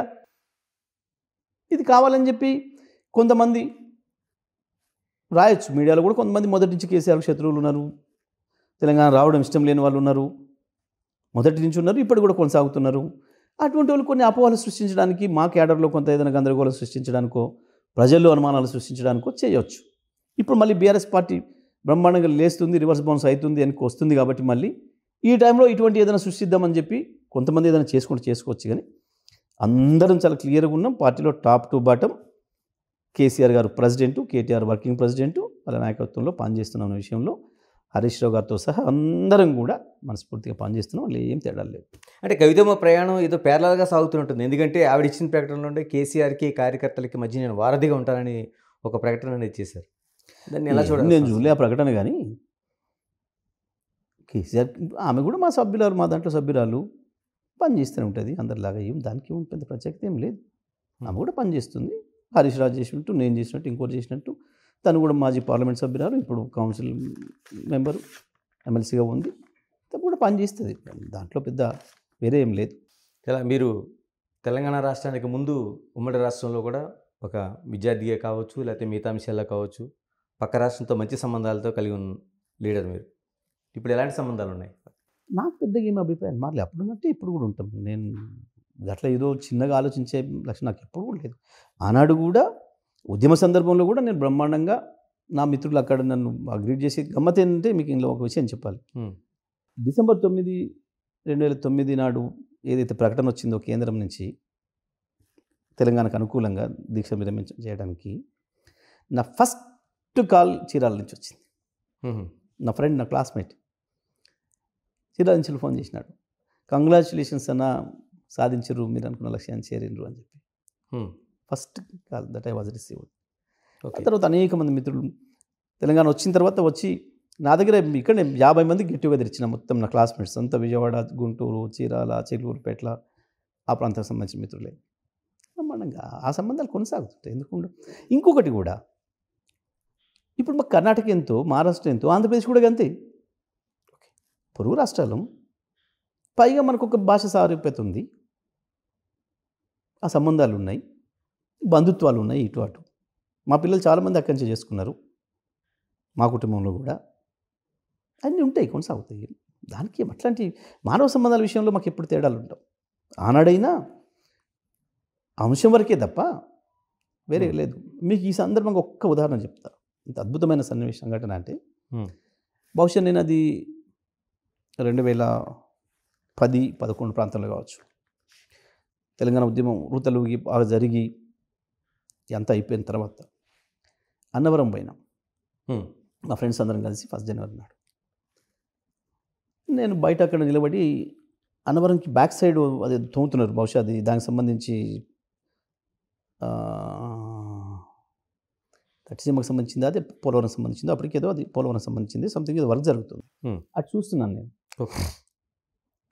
ఇది కావాలని చెప్పి కొంతమంది రాయొచ్చు మీడియాలో కూడా. కొంతమంది మొదటి నుంచి కేసీఆర్ శత్రువులు ఉన్నారు, తెలంగాణ రావడం ఇష్టం లేని వాళ్ళు ఉన్నారు, మొదటి నుంచి ఉన్నారు, ఇప్పుడు కూడా కొనసాగుతున్నారు. అటువంటి వాళ్ళు కొన్ని అపోహలు సృష్టించడానికి, మా క్యాడర్లో కొంత ఏదైనా గందరగోళం సృష్టించడానికో, ప్రజల్లో అనుమానాలు సృష్టించడానికో చేయవచ్చు. ఇప్పుడు మళ్ళీ బీఆర్ఎస్ పార్టీ బ్రహ్మాండంగా లేస్తుంది, రివర్స్ బౌన్స్ అవుతుంది అని వస్తుంది కాబట్టి మళ్ళీ ఈ టైంలో ఇటువంటి ఏదైనా సృష్టిద్దామని చెప్పి కొంతమంది ఏదైనా చేసుకోవచ్చు. కానీ అందరం చాలా క్లియర్గా ఉన్నాం. పార్టీలో టాప్ టు బాటం కేసీఆర్ గారు ప్రెసిడెంటు, కేటీఆర్ వర్కింగ్ ప్రెసిడెంటు, వాళ్ళ నాయకత్వంలో పనిచేస్తున్నాం అనే విషయంలో హరీష్ రావు గారితో సహా అందరం కూడా మనస్ఫూర్తిగా పనిచేస్తున్నాం. వాళ్ళు ఏం తేడాలు లేవు.
అంటే కవితమ్మ ప్రయాణం ఏదో ప్యారలల్గా సాగుతుంటుంది. ఎందుకంటే ఆవిడ ఇచ్చిన ప్రకటనలో ఉండే కేసీఆర్కి కార్యకర్తలకి మధ్య నేను వారధిగా ఉంటానని ఒక ప్రకటన అనేది చేశారు. దాన్ని ఎలా చూడాలి?
నేను చూడలే ఆ ప్రకటన. కానీ కేసీఆర్ ఆమె కూడా మా సభ్యురాలు, మా దాంట్లో సభ్యురాలు, పనిచేస్తూనే ఉంటుంది అందరిలాగా. దానికి ఏం పెద్ద ప్రత్యేకత ఏం లేదు. ఆమె కూడా పనిచేస్తుంది. హరీష్ రావు చేసినట్టు, నేను చేసినట్టు, ఇంకోటి చేసినట్టు. తను కూడా మాజీ పార్లమెంట్ సభ్యురాలు, ఇప్పుడు కౌన్సిల్ మెంబరు, ఎమ్మెల్సీగా ఉంది. తను కూడా పనిచేస్తుంది. దాంట్లో పెద్ద వేరే ఏం లేదు.
ఇలా మీరు తెలంగాణ రాష్ట్రానికి ముందు ఉమ్మడి రాష్ట్రంలో కూడా ఒక విద్యార్థిగా కావచ్చు, లేకపోతే మిగతా అంశాల్లో కావచ్చు, పక్క రాష్ట్రంతో మంచి సంబంధాలతో కలిగి ఉన్న లీడర్ మీరు. ఇప్పుడు ఎలాంటి సంబంధాలు ఉన్నాయి?
నాకు పెద్దగా ఏమి అభిప్రాయం మారలే. అప్పుడు ఉన్నట్టే ఇప్పుడు కూడా ఉంటాం. నేను అట్లా ఏదో చిన్నగా ఆలోచించే లక్షణం నాకు ఎప్పుడు కూడా లేదు. ఆనాడు కూడా ఉద్యమ సందర్భంలో కూడా నేను బ్రహ్మాండంగా నా మిత్రులు అక్కడ నన్ను అగ్రీడ్ చేసి, గమ్మత్ ఏంటంటే మీకు ఇందులో ఒక విషయం చెప్పాలి. డిసెంబర్ 9, 2009 నాడు ఏదైతే ప్రకటన వచ్చిందో కేంద్రం నుంచి తెలంగాణకు అనుకూలంగా దీక్ష విరమణ చేయడానికి, నా ఫస్ట్ కాల్ చీరాల నుంచి వచ్చింది. నా ఫ్రెండ్, నా క్లాస్మేట్ చీరాల నుంచి ఫోన్ చేసినాడు, కంగ్రాచులేషన్స్ అన్న, సాధించరు, మీరు అనుకున్న లక్ష్యాన్ని చేరిండ్రు అని చెప్పి. First call that I was received. ఆ తర్వాత అనేక మంది మిత్రులు తెలంగాణ వచ్చిన తర్వాత వచ్చి నా దగ్గర ఇక్కడ 50 మంది గెట్ టుగెదర్ ఇచ్చిన, మొత్తం నా క్లాస్మేట్స్ అంతా విజయవాడ, గుంటూరు, చీరాల, చిలుకూరుపేట్ల ఆ ప్రాంతానికి సంబంధించిన మిత్రులే. బ్రహ్మాండంగా ఆ సంబంధాలు కొనసాగుతుంటాయి. ఎందుకు? ఇంకొకటి కూడా, ఇప్పుడు మాకు కర్ణాటక ఎంతో, మహారాష్ట్ర ఎంతో, ఆంధ్రప్రదేశ్ కూడా అంతే. పొరుగు రాష్ట్రాలు, పైగా మనకు ఒక భాష సారూప్యత ఉంది, ఆ సంబంధాలు ఉన్నాయి, బంధుత్వాలు ఉన్నాయి ఇటు అటు. మా పిల్లలు చాలామంది అక్కడి నుంచి చేసుకున్నారు, మా కుటుంబంలో కూడా అన్నీ ఉంటాయి, కొనసాగుతాయి. దానికి అట్లాంటి మానవ సంబంధాల విషయంలో మాకు ఎప్పుడు తేడాలు ఉంటాం. ఆనాడైనా అంశం వరకే తప్ప వేరే లేదు. మీకు ఈ సందర్భంగా ఒక్క ఉదాహరణ చెప్తా. ఇంత అద్భుతమైన సన్నివేశ సంఘటన అంటే, బహుశా నేను అది 2010-11 ప్రాంతంలో కావచ్చు, తెలంగాణ ఉద్యమం రూతలుగి బాగా జరిగి ఎంత అయిపోయిన తర్వాత అన్నవరం పోయినాం. మా ఫ్రెండ్స్ అందరం కలిసి 1 జనవరి నాడు. నేను బయట అక్కడ నిలబడి అన్నవరంకి బ్యాక్ సైడ్ అది తోముతున్నారు, బహుశా అది దానికి సంబంధించి తట్టిసీమకు సంబంధించింది, అదే పోలవరం సంబంధించింది, అప్పటికేదో అది పోలవరం సంబంధించింది, సంథింగ్ ఏదో వర్క్ జరుగుతుంది. అది చూస్తున్నాను నేను.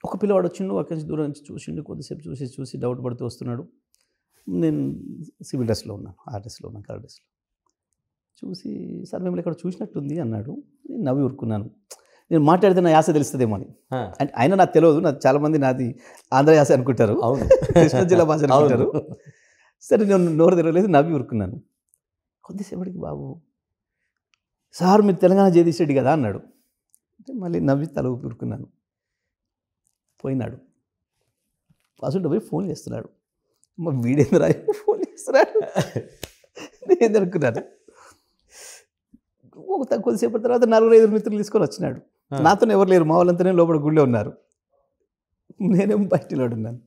ఒక పిల్లవాడు వచ్చిండు, అక్కడి నుంచి దూరం నుంచి చూసిండు, కొద్దిసేపు చూసి డౌట్ పడుతూ వస్తున్నాడు. నేను సివిల్ డ్రెస్లో ఉన్నాను, ఆ డ్రెస్లో ఉన్నాను, కలర్ డ్రెస్లో. చూసి, సార్ మిమ్మల్ని ఇక్కడ చూసినట్టుంది అన్నాడు. నేను నవ్వి ఊరుకున్నాను. నేను మాట్లాడితే నా యాస తెలుస్తుందేమో అని. అంటే అయినా నాకు తెలియదు, నాకు చాలామంది నాది ఆంధ్ర యాస అనుకుంటారు, కృష్ణా జిల్లా భాష అనుకుంటారు. సరే, నేను నోరు తెరవలేదు, నవ్వి ఊరుకున్నాను. కొద్దిసేపటికి బాబు, సార్ మీరు తెలంగాణ జగదీష్ రెడ్డి కదా అన్నాడు. అంటే మళ్ళీ నవ్వి తల ఊపి ఊరుకున్నాను. పోయినాడు. అసలు పోయి ఫోన్ చేస్తున్నాడు. మా వీడేంద్ర ఫోన్ చేస్తున్నాడు. నేను అనుకున్నాను, కొద్దిసేపటి తర్వాత 4-5 మిత్రులు తీసుకొని వచ్చినాడు. నాతో ఎవరు లేరు, మా వాళ్ళంతానే లోపల గుళ్ళో ఉన్నారు, నేనేమో బయటలో ఉన్నాను.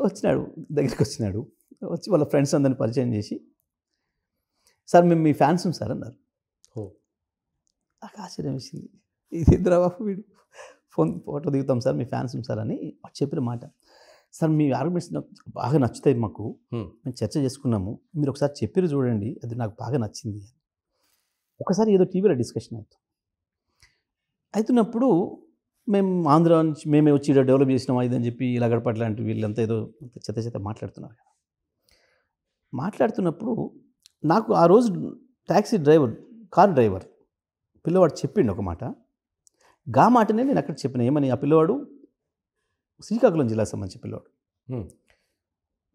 వచ్చినాడు, దగ్గరికి వచ్చినాడు. వచ్చి వాళ్ళ ఫ్రెండ్స్ అందరిని పరిచయం చేసి, సార్ మేము మీ ఫ్యాన్స్ సార్ అన్నారు. నాకు ఆశ్చర్యం వేసింది, ఇది ఇద్దరు బాబు వీడు ఫోటో దిగుతాం సార్ మీ ఫ్యాన్స్ సార్ అని చెప్పిన మాట. సార్ మీ ఆర్గ్యుమెంట్స్ నాకు బాగా నచ్చుతాయి, మాకు మేము చర్చ చేసుకున్నాము, మీరు ఒకసారి చెప్పారు చూడండి, అది నాకు బాగా నచ్చింది. ఒకసారి ఏదో టీవీలో డిస్కషన్ అవుతున్నప్పుడు మేము ఆంధ్ర నుంచి మేమే వచ్చి ఇలా డెవలప్ చేసినామా ఇదని చెప్పి ఇలా గడపట్ల లాంటి వీళ్ళంతా ఏదో చెత్త మాట్లాడుతున్నారు. మాట్లాడుతున్నప్పుడు నాకు ఆ రోజు కార్ డ్రైవర్ పిల్లవాడు చెప్పిండు ఒక మాట. గా మాటనే నేను అక్కడ చెప్పిన, ఏమని, ఆ పిల్లవాడు శ్రీకాకుళం జిల్లాకు సంబంధించిన పిల్లవాడు.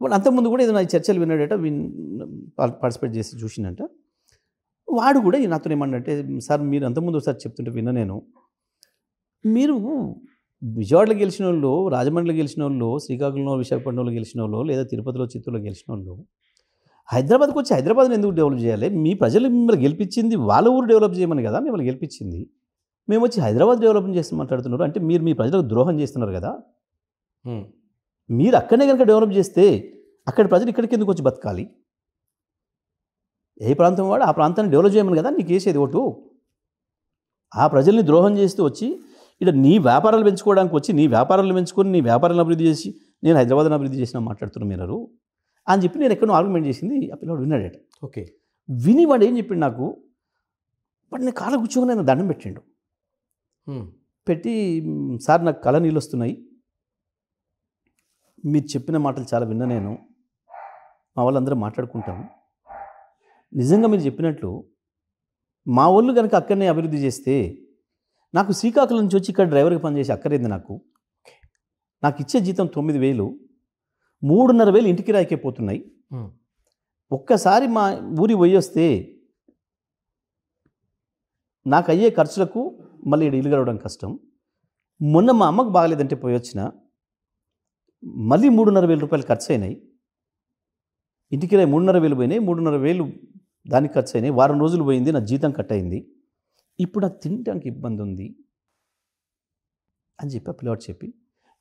వాడు అంతకుముందు కూడా ఏదైనా చర్చలు విన్నాడట, పార్టిసిపేట్ చేసి చూసిందంట. వాడు కూడా నాతో ఏమన్నాడంటే, సార్ మీరు అంతకుముందు ఒకసారి చెప్తుంటే విన్నా నేను, మీరు విజయవాడలో గెలిచిన వాళ్ళు, రాజమండ్రిలో గెలిచిన వాళ్ళు, శ్రీకాకుళంలో విశాఖపట్నంలో గెలిచిన వాళ్ళు, లేదా తిరుపతిలో చిత్తూరులో గెలిచిన వాళ్ళు హైదరాబాద్కి వచ్చి హైదరాబాద్ని ఎందుకు డెవలప్ చేయాలి? మీ ప్రజలు మిమ్మల్ని గెలిపించింది వాళ్ళ ఊరు డెవలప్ చేయమని కదా మిమ్మల్ని గెలిపించింది, మేము వచ్చి హైదరాబాద్ డెవలప్మెంట్ చేసి మాట్లాడుతున్నారు అంటే మీరు మీ ప్రజలకు ద్రోహం చేస్తున్నారు కదా. మీరు అక్కడనే కనుక డెవలప్ చేస్తే అక్కడి ప్రజలు ఇక్కడికి ఎందుకు వచ్చి బతకాలి? ఏ ప్రాంతం వాడు ఆ ప్రాంతాన్ని డెవలప్ చేయమని కదా నీకు వేసేది ఓటు. ఆ ప్రజల్ని ద్రోహం చేస్తూ వచ్చి ఇక్కడ నీ వ్యాపారాలు పెంచుకోవడానికి వచ్చి నీ వ్యాపారాలు పెంచుకొని నీ వ్యాపారాలను అభివృద్ధి చేసి నేను హైదరాబాద్ని అభివృద్ధి చేసిన మాట్లాడుతున్నాను మీరు అని చెప్పి నేను ఎక్కడో ఆర్గ్యుమెంట్ చేసింది. ఆ పిల్లవాడు విన్నాడట.
ఓకే,
విని వాడు ఏం చెప్పిండు నాకు, వాడు నేను కాళ్ళ కూర్చోని నేను దండం పెట్టిండు. పెట్టి, సార్ నాకు కళ్ళ నీళ్ళు వస్తున్నాయి, మీరు చెప్పిన మాటలు చాలా విన్నా నేను, మా వాళ్ళందరూ మాట్లాడుకుంటాము, నిజంగా మీరు చెప్పినట్లు మా వాళ్ళు కనుక అక్కడనే అభివృద్ధి చేస్తే నాకు శ్రీకాకుళం నుంచి వచ్చి ఇక్కడ డ్రైవర్గా పనిచేసి అక్కర్లేదు, నాకు ఇచ్చే జీతం 9,000, 3,500 ఇంటికి రాయిపోతున్నాయి. ఒక్కసారి మా ఊరి పోయి వస్తే నాకు అయ్యే ఖర్చులకు మళ్ళీ ఇల్లు గడవడం కష్టం. మొన్న మా అమ్మకు బాగలేదంటే పోయి వచ్చిన, మళ్ళీ 3,500 రూపాయలు ఖర్చు అయినాయి. ఇంటికి రాయి 3,500 పోయినాయి, 3,500 దానికి ఖర్చు అయినాయి. వారం రోజులు పోయింది, నా జీతం కట్ అయింది, ఇప్పుడు నాకు తినడానికి ఇబ్బంది ఉంది అని చెప్పి ఆ పిల్లవాడు చెప్పి,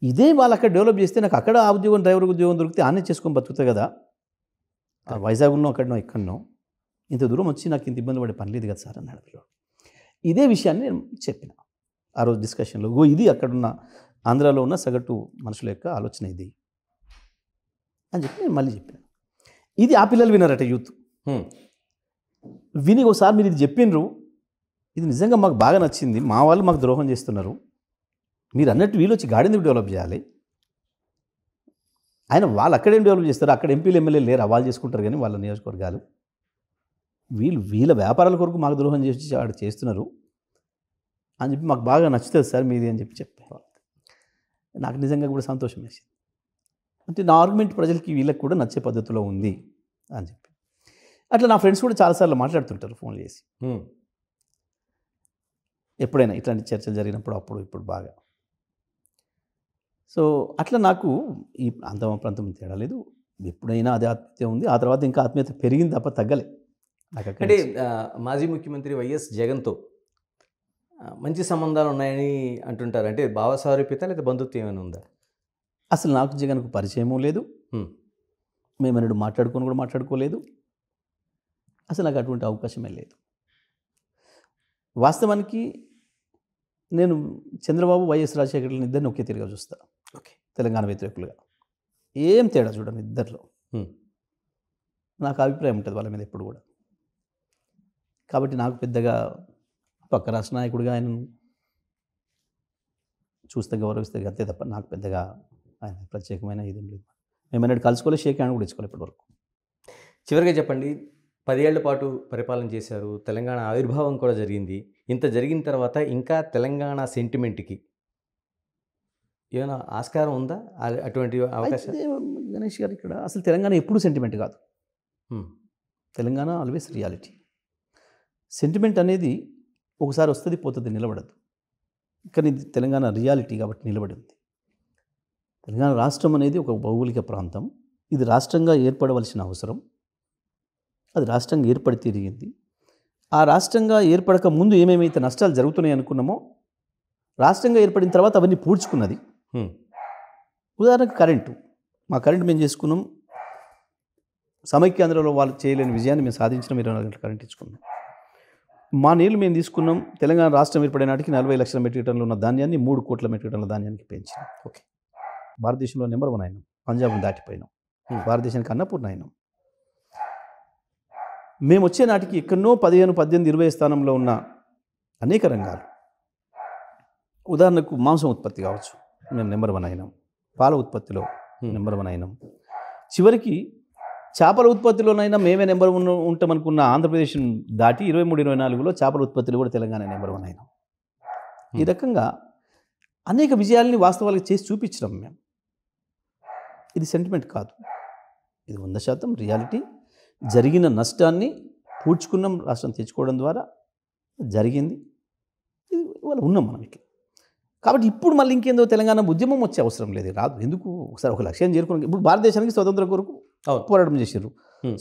ఇదే వాళ్ళు అక్కడ డెవలప్ చేస్తే నాకు అక్కడ ఆ ఉద్యోగం డ్రైవర్ ఉద్యోగం దొరికితే ఆనే చేసుకొని బతుకుతా కదా, వైజాగ్లో అక్కడనో ఎక్కడనో, ఇంత దూరం వచ్చి నాకు ఇంత ఇబ్బంది పడే పని లేదు కదా సార్ అన్నాడు పిల్లవాడు. ఇదే విషయాన్ని నేను చెప్పిన ఆ రోజు డిస్కషన్లో, ఇది అక్కడున్న ఆంధ్రాలో ఉన్న సగటు మనుషుల యొక్క ఆలోచన ఇది అని చెప్పి నేను మళ్ళీ చెప్పిన. ఇది ఆ పిల్లలు విన్నారట, యూత్ విని, ఒకసారి మీరు ఇది చెప్పిండ్రు, ఇది నిజంగా మాకు బాగా నచ్చింది, మా వాళ్ళు మాకు ద్రోహం చేస్తున్నారు, మీరు అన్నట్టు వీళ్ళు వచ్చి గాడిని డెవలప్ చేయాలి. ఆయన వాళ్ళు అక్కడేం డెవలప్ చేస్తారు, అక్కడ ఎంపీలు ఎమ్మెల్యేలు లేరు, వాళ్ళు చేసుకుంటారు కానీ వాళ్ళ నియోజకవర్గాలు, వీళ్ళ వ్యాపారాల కొరకు మాకు ద్రోహం చేసి ఆడు చేస్తున్నారు అని చెప్పి మాకు బాగా నచ్చుతుంది సార్ మీది అని చెప్పారు. నాకు నిజంగా కూడా సంతోషం వేసింది. అంటే నా ఆర్గ్యుమెంట్ ప్రజలకి వీళ్ళకి కూడా నచ్చే పద్ధతిలో ఉంది అని చెప్పి. అట్లా నా ఫ్రెండ్స్ కూడా చాలాసార్లు మాట్లాడుతుంటారు ఫోన్ చేసి, ఎప్పుడైనా ఇట్లాంటి చర్చలు జరిగినప్పుడు, అప్పుడు ఇప్పుడు బాగా. సో అట్లా నాకు ఈ ప్రాంతం తేడా లేదు, ఎప్పుడైనా అదే ఆత్మీయత ఉంది. ఆ తర్వాత ఇంకా ఆత్మీయత పెరిగింది తప్ప తగ్గలే.
అంటే మాజీ ముఖ్యమంత్రి వైఎస్ జగన్తో మంచి సంబంధాలు ఉన్నాయని అంటుంటారు. అంటే భావసారూప్యత లేదా బంధుత్వం ఏమైనా ఉందా?
అసలు నాకు జగన్కు పరిచయమూ లేదు, మేమన్నాడు మాట్లాడుకోలేదు. అసలు నాకు అటువంటి అవకాశమే లేదు. వాస్తవానికి నేను చంద్రబాబు వైఎస్ రాజశేఖర్లను ఇద్దరిని ఒకే తిరిగా చూస్తా. ఓకే, తెలంగాణ వ్యతిరేకులుగా ఏం తేడా చూడండి ఇద్దరిలో. నాకు అభిప్రాయం ఉంటుంది వాళ్ళ మీద ఎప్పుడు కూడా. కాబట్టి నాకు పెద్దగా పక్క రాష్ట్ర నాయకుడిగా ఆయన చూస్తే గౌరవిస్తే అంతే తప్ప నాకు పెద్దగా ఆయన ప్రత్యేకమైన ఇదేం లేదు. మేమన్నాడు కలుసుకోలేదు, షేక్ హ్యాండ్ కూడా ఇచ్చుకోలేదు ఇప్పటివరకు.
చివరిగా చెప్పండి, 10 ఏళ్ల పాటు పరిపాలన చేశారు, తెలంగాణ ఆవిర్భావం కూడా జరిగింది. ఇంత జరిగిన తర్వాత ఇంకా తెలంగాణ సెంటిమెంట్కి ఏమైనా ఆస్కారం ఉందా? అటువంటి అవకాశం?
గణేష్ గారు, ఇక్కడ అసలు తెలంగాణ ఎప్పుడు సెంటిమెంట్ కాదు, తెలంగాణ ఆల్వేస్ రియాలిటీ. సెంటిమెంట్ అనేది ఒకసారి వస్తుంది పోతుంది, నిలబడదు. కానీ ఇది తెలంగాణ రియాలిటీ కాబట్టి నిలబడింది. తెలంగాణ రాష్ట్రం అనేది ఒక భౌగోళిక ప్రాంతం, ఇది రాష్ట్రంగా ఏర్పడవలసిన అవసరం, అది రాష్ట్రంగా ఏర్పడి తిరిగింది. ఆ రాష్ట్రంగా ఏర్పడక ముందు ఏమేమైతే నష్టాలు జరుగుతున్నాయి అనుకున్నామో రాష్ట్రంగా ఏర్పడిన తర్వాత అవన్నీ పూడ్చుకున్నది. ఉదాహరణకు కరెంటు, మా కరెంటు మేము చేసుకున్నాం. సమైక్యాంధ్రలో వాళ్ళు చేయలేని విజయాన్ని మేము సాధించినాం. 24 గంటల కరెంట్ ఇచ్చుకున్నాం. మా నీళ్ళు మేము తీసుకున్నాం. తెలంగాణ రాష్ట్రం ఏర్పడే నాటికి 40 లక్షల మెట్రిక్ టన్నులు ఉన్న ధాన్యాన్ని 3 కోట్ల మెట్రిక్ టన్నుల ధాన్యానికి పెంచినాం. ఓకే, భారతదేశంలో నెంబర్ 1 అయినాం. పంజాబ్ని దాటిపోయినాం. భారతదేశానికి అన్నపూర్ణ అయినాం. మేము వచ్చే నాటికి ఎక్కడనో 15, 18, 20 స్థానంలో ఉన్న అనేక రంగాలు, ఉదాహరణకు మాంసం ఉత్పత్తి కావచ్చు, మేము నెంబర్ 1 అయినాం. పాల ఉత్పత్తిలో నెంబర్ 1 అయినాం. చివరికి చేపల ఉత్పత్తిలోనైనా మేమే నెంబర్ 1 ఉంటామనుకున్న ఆంధ్రప్రదేశ్ దాటి 23, 24లో చేపల ఉత్పత్తిలో కూడా తెలంగాణ నెంబర్ 1 అయినాం. ఈ రకంగా అనేక విజయాల్ని వాస్తవాలకు చేసి చూపించినాం మేము. ఇది సెంటిమెంట్ కాదు, ఇది 100% రియాలిటీ. జరిగిన నష్టాన్ని పూడ్చుకున్నాం, రాష్ట్రం తెచ్చుకోవడం ద్వారా జరిగింది. ఇది ఇవాళ ఉన్నాం మనం ఇట్లా. కాబట్టి ఇప్పుడు మళ్ళీ ఇంకేందో తెలంగాణ ఉద్యమం వచ్చే అవసరం లేదు, రాదు. ఎందుకు? ఒకసారి ఒక లక్ష్యం చేరుకున్నాం. ఇప్పుడు భారతదేశానికి స్వతంత్రం కొరకు పోరాటం చేశారు.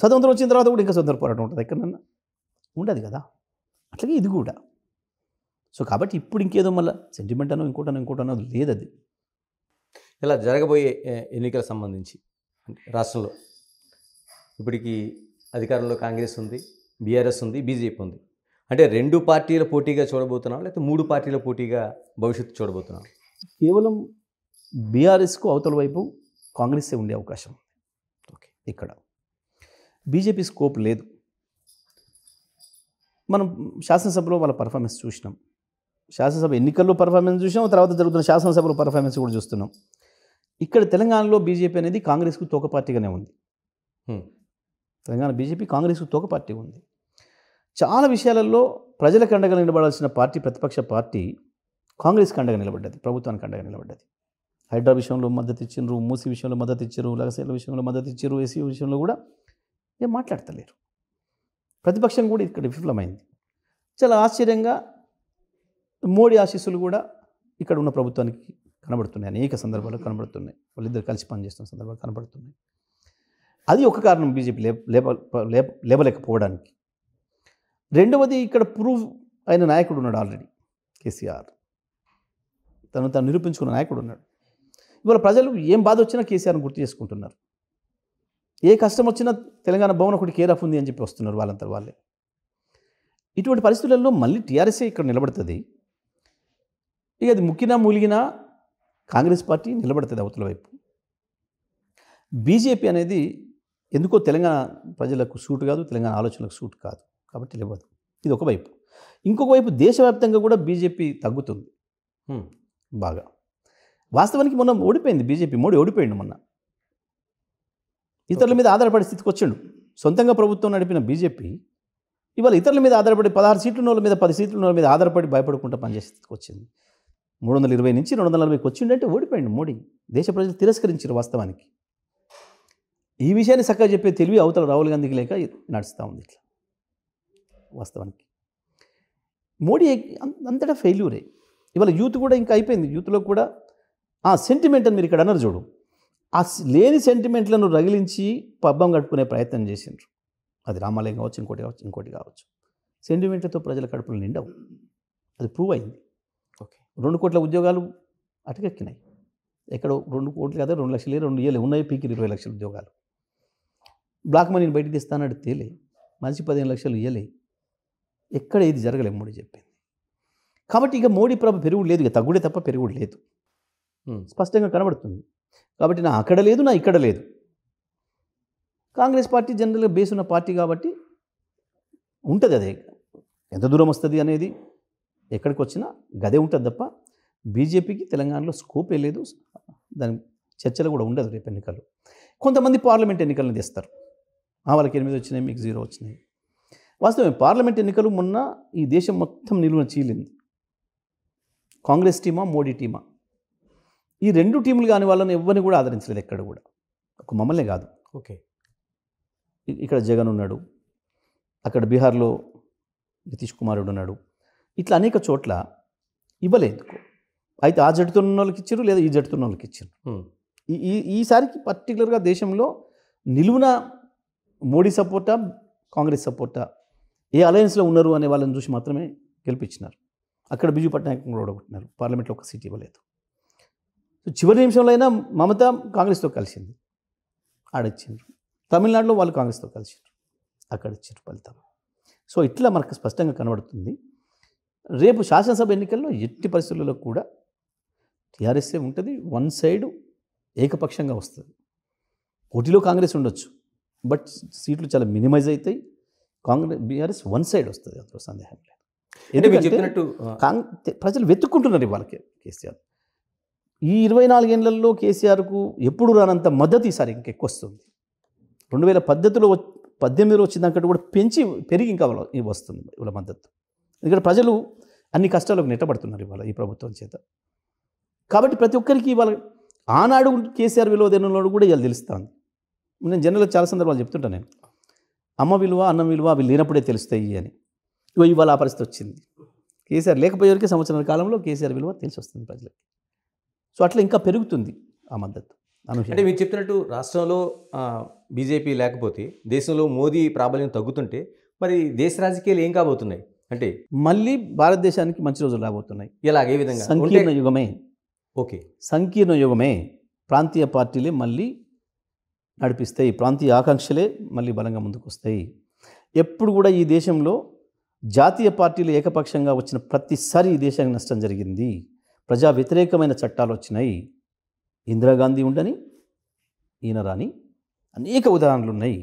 స్వతంత్రం వచ్చిన తర్వాత కూడా ఇంకా స్వతంత్ర పోరాటం ఉంటుంది, ఎక్కడన్నా ఉండదు కదా. అట్లాగే ఇది కూడా. సో కాబట్టి ఇప్పుడు ఇంకేదో మళ్ళీ సెంటిమెంట్ అనో ఇంకోటనో లేదు. అది
ఇలా జరగబోయే ఎన్నికలకు సంబంధించి రాష్ట్రంలో ఇప్పటికీ అధికారంలో కాంగ్రెస్ ఉంది, బీఆర్ఎస్ ఉంది, బీజేపీ ఉంది. అంటే 2 పార్టీల పోటీగా చూడబోతున్నాం, లేకపోతే 3 పార్టీల పోటీగా భవిష్యత్తు చూడబోతున్నాం?
కేవలం బీఆర్ఎస్కు అవతల వైపు కాంగ్రెస్సే ఉండే అవకాశం ఉంది. ఓకే, ఇక్కడ బీజేపీ స్కోప్ లేదు. మనం శాసనసభలో వాళ్ళ పర్ఫార్మెన్స్ చూసినాం, శాసనసభ ఎన్నికల్లో పర్ఫార్మెన్స్ చూసినాం, తర్వాత జరుగుతున్న శాసనసభలో పర్ఫార్మెన్స్ కూడా చూస్తున్నాం. ఇక్కడ తెలంగాణలో బీజేపీ అనేది కాంగ్రెస్కు తోక పార్టీగానే ఉంది. తెలంగాణ బీజేపీ కాంగ్రెస్కు తోక పార్టీ ఉంది. చాలా విషయాలలో ప్రజలకు అండగా నిలబడాల్సిన పార్టీ, ప్రతిపక్ష పార్టీ కాంగ్రెస్కి అండగా నిలబడ్డది, ప్రభుత్వానికి అండగా నిలబడ్డది. హైడ్రా విషయంలో మద్దతు ఇచ్చిండ్రు, మూసీ విషయంలో మద్దతు ఇచ్చారు, లగసేల విషయంలో మద్దతు ఇచ్చారు, ఎస్సీ విషయంలో కూడా ఏం మాట్లాడతలేరు. ప్రతిపక్షం కూడా ఇక్కడ విఫలమైంది. చాలా ఆశ్చర్యంగా మోడీ ఆశీస్సులు కూడా ఇక్కడ ఉన్న ప్రభుత్వానికి కనబడుతున్నాయి, అనేక సందర్భాలు కనబడుతున్నాయి. వాళ్ళిద్దరు కలిసి పనిచేస్తున్న సందర్భాలు కనబడుతున్నాయి. అది ఒక కారణం బీజేపీ లేవలేకపోవడానికి. రెండవది, ఇక్కడ ప్రూవ్ అయిన నాయకుడు ఉన్నాడు ఆల్రెడీ, కేసీఆర్. తను నిరూపించుకున్న నాయకుడు ఉన్నాడు. ఇవాళ ప్రజలు ఏం బాధ వచ్చినా కేసీఆర్ని గుర్తు చేసుకుంటున్నారు. ఏ కష్టం వచ్చినా తెలంగాణ భవన్ ఒకటి కేర్ ఆఫ్ ఉంది అని చెప్పి వస్తున్నారు వాళ్ళంతా వాళ్ళే. ఇటువంటి పరిస్థితులలో మళ్ళీ టీఆర్ఎస్ఏ ఇక్కడ నిలబడుతుంది. ఇక అది ముక్కినా మూలిగినా కాంగ్రెస్ పార్టీ నిలబడుతుంది అవతల వైపు. బీజేపీ అనేది ఎందుకో తెలంగాణ ప్రజలకు సూట్ కాదు, తెలంగాణ ఆలోచనలకు సూట్ కాదు, కాబట్టి లేవదు. ఇది ఒకవైపు. ఇంకొక వైపు దేశవ్యాప్తంగా కూడా బీజేపీ తగ్గుతుంది బాగా. వాస్తవానికి మొన్న ఓడిపోయింది బీజేపీ, మోడీ ఓడిపోయింది మొన్న. ఇతరుల మీద ఆధారపడే స్థితికి వచ్చిండు. సొంతంగా ప్రభుత్వం నడిపిన బీజేపీ ఇవాళ ఇతరుల మీద ఆధారపడి 16 సీట్లు ఉన్న వాళ్ళ మీద 10 సీట్లు ఉన్న వాళ్ళ మీద ఆధారపడి భయపడకుండా పనిచేసే స్థితికి వచ్చింది. 320 నుంచి 240కి వచ్చిండంటే ఓడిపోయింది మోడీ. దేశ ప్రజలు తిరస్కరించారు వాస్తవానికి. ఈ విషయాన్ని చక్కగా చెప్పే తెలివి అవతల రాహుల్ గాంధీకి లేక నడుస్తూ ఉంది ఇట్లా. వాస్తవానికి మోడీ అంతటా ఫెయిల్యూరే. ఇవాళ యూత్ కూడా ఇంకా అయిపోయింది. యూత్లో కూడా ఆ సెంటిమెంట్ అని మీరు ఇక్కడ అన్నారు చూడు, ఆ లేని సెంటిమెంట్లను రగిలించి పబ్బం గడుపుకునే ప్రయత్నం చేసిండ్రు. అది రామాలయం కావచ్చు, ఇంకోటి కావచ్చు. సెంటిమెంట్లతో ప్రజల కడుపులు నిండవు, అది ప్రూవ్ అయింది. ఓకే, 2 కోట్ల ఉద్యోగాలు అటకెక్కినాయి. ఎక్కడో 2 కోట్లు కదా, 2 లక్షలు 2 ఇయ్యలే, ఉన్నాయి పీకి 20 లక్షల ఉద్యోగాలు. బ్లాక్ మనీని బయటికి తెస్తానట్టు తేలే, మనిషి 15 లక్షలు ఇయ్యలే. ఎక్కడ ఏది జరగలేదు మోడీ చెప్పింది. కాబట్టి ఇక మోడీ ప్రభ పెరుగుడు లేదు, ఇక తగ్గుడే తప్ప పెరుగుడు లేదు, స్పష్టంగా కనబడుతుంది. కాబట్టి నా అక్కడ లేదు, నా ఇక్కడ లేదు. కాంగ్రెస్ పార్టీ జనరల్గా బేస్ ఉన్న పార్టీ కాబట్టి ఉంటుంది. అదే ఎంత దూరం వస్తుంది అనేది ఎక్కడికి వచ్చినా గదే ఉంటుంది తప్ప బీజేపీకి తెలంగాణలో స్కోపే లేదు. దాని చర్చలు కూడా ఉండదు. రేపు ఎన్నికలు కొంతమంది పార్లమెంట్ ఎన్నికలను తెస్తారు. వాళ్ళకి 8 వచ్చినాయి, మీకు 0 వచ్చినాయి. వాస్తవమే, పార్లమెంట్ ఎన్నికలు మొన్న ఈ దేశం మొత్తం నిలువున చీలింది. కాంగ్రెస్ టీమా, మోడీ టీమా, ఈ 2 టీములు కాని వాళ్ళని ఎవరిని కూడా ఆదరించలేదు ఎక్కడ కూడా. ఒక మమ్మల్నే కాదు.
ఓకే,
ఇక్కడ జగన్ ఉన్నాడు, అక్కడ బీహార్లో నితీష్ కుమారుడు ఉన్నాడు. ఇట్లా అనేక చోట్ల ఇవ్వలేదు. అయితే ఆ జట్టుతున్న వాళ్ళకి ఇచ్చారు, లేదా ఈ జట్టుతున్న వాళ్ళకి ఇచ్చారు. ఈసారికి పర్టికులర్గా దేశంలో నిలువున మోడీ సపోర్టా, కాంగ్రెస్ సపోర్టా, ఏ అలయన్స్లో ఉన్నారు అనే వాళ్ళని చూసి మాత్రమే గెలిపించినారు. అక్కడ బిజు పట్నాయక్ కూడా ఓడగొట్టినారు, పార్లమెంట్లో ఒక సీట్ ఇవ్వలేదు. సో చివరి నిమిషంలో అయినా మమత కాంగ్రెస్తో కలిసింది, ఆడిచ్చిండ్రు. తమిళనాడులో వాళ్ళు కాంగ్రెస్తో కలిసిండ్రు, అక్కడ ఇచ్చిండ్రు ఫలితం. సో ఇట్లా మనకు స్పష్టంగా కనబడుతుంది. రేపు శాసనసభ ఎన్నికల్లో ఎట్టి పరిస్థితుల్లో కూడా టీఆర్ఎస్ఏ ఉంటుంది, వన్ సైడ్ ఏకపక్షంగా వస్తుంది. పోటీలో కాంగ్రెస్ ఉండొచ్చు, బట్ సీట్లు చాలా మినిమైజ్ అవుతాయి. బీఆర్ఎస్ వన్ సైడ్ వస్తుంది, అందులో సందేహం లేదు.
అంటే మీరు చెప్పినట్టు
ప్రజలు వెతుక్కుంటున్నారు ఇవాళకి కేసీఆర్. ఈ 24 ఏళ్లలో కేసీఆర్కు ఎప్పుడు రానంత మద్దతు ఈసారి ఇంకెక్కువ వస్తుంది. 2018లో వచ్చిన దానికంటే కూడా పెరిగి ఇంకా వస్తుంది ఇవాళ మద్దతు. ఎందుకంటే ప్రజలు అన్ని కష్టాలకు నెట్టబడుతున్నారు ఇవాళ ఈ ప్రభుత్వం చేత. కాబట్టి ప్రతి ఒక్కరికి ఇవాళ ఆనాడు కేసీఆర్ విలువ దేనిలో కూడా ఇవాళ తెలుస్తుంది. నేను జనరల్గా చాలా సందర్భాలు చెప్తుంటాను, నేను అమ్మ విలువ అన్నం విలువ అవి లేనప్పుడే తెలుస్తాయి అని. ఇవాళ ఆ పరిస్థితి వచ్చింది. కేసీఆర్ లేకపోయేవరకే సంవత్సరాల కాలంలో కేసీఆర్ విలువ తెలిసి వస్తుంది ప్రజలకి. సో అట్లా ఇంకా పెరుగుతుంది ఆ మద్దతు.
అంటే మీరు చెప్పినట్టు రాష్ట్రంలో బీజేపీ లేకపోతే దేశంలో మోదీ ప్రాబల్యం తగ్గుతుంటే మరి దేశ రాజకీయాలు ఏం కాబోతున్నాయి? అంటే
మళ్ళీ భారతదేశానికి మంచి రోజులు రాబోతున్నాయి.
ఇలాగే విధంగా
సంకీర్ణ యుగమే.
ఓకే,
సంకీర్ణ యుగమే. ప్రాంతీయ పార్టీలే మళ్ళీ నడిపిస్తాయి, ప్రాంతీయ ఆకాంక్షలే మళ్ళీ బలంగా ముందుకు వస్తాయి. ఎప్పుడు కూడా ఈ దేశంలో జాతీయ పార్టీలు ఏకపక్షంగా వచ్చిన ప్రతిసారి ఈ దేశానికి నష్టం జరిగింది. ప్రజా వ్యతిరేకమైన చట్టాలు వచ్చినాయి. ఇందిరాగాంధీ ఉండని, ఈయన రాని అనేక ఉదాహరణలు ఉన్నాయి.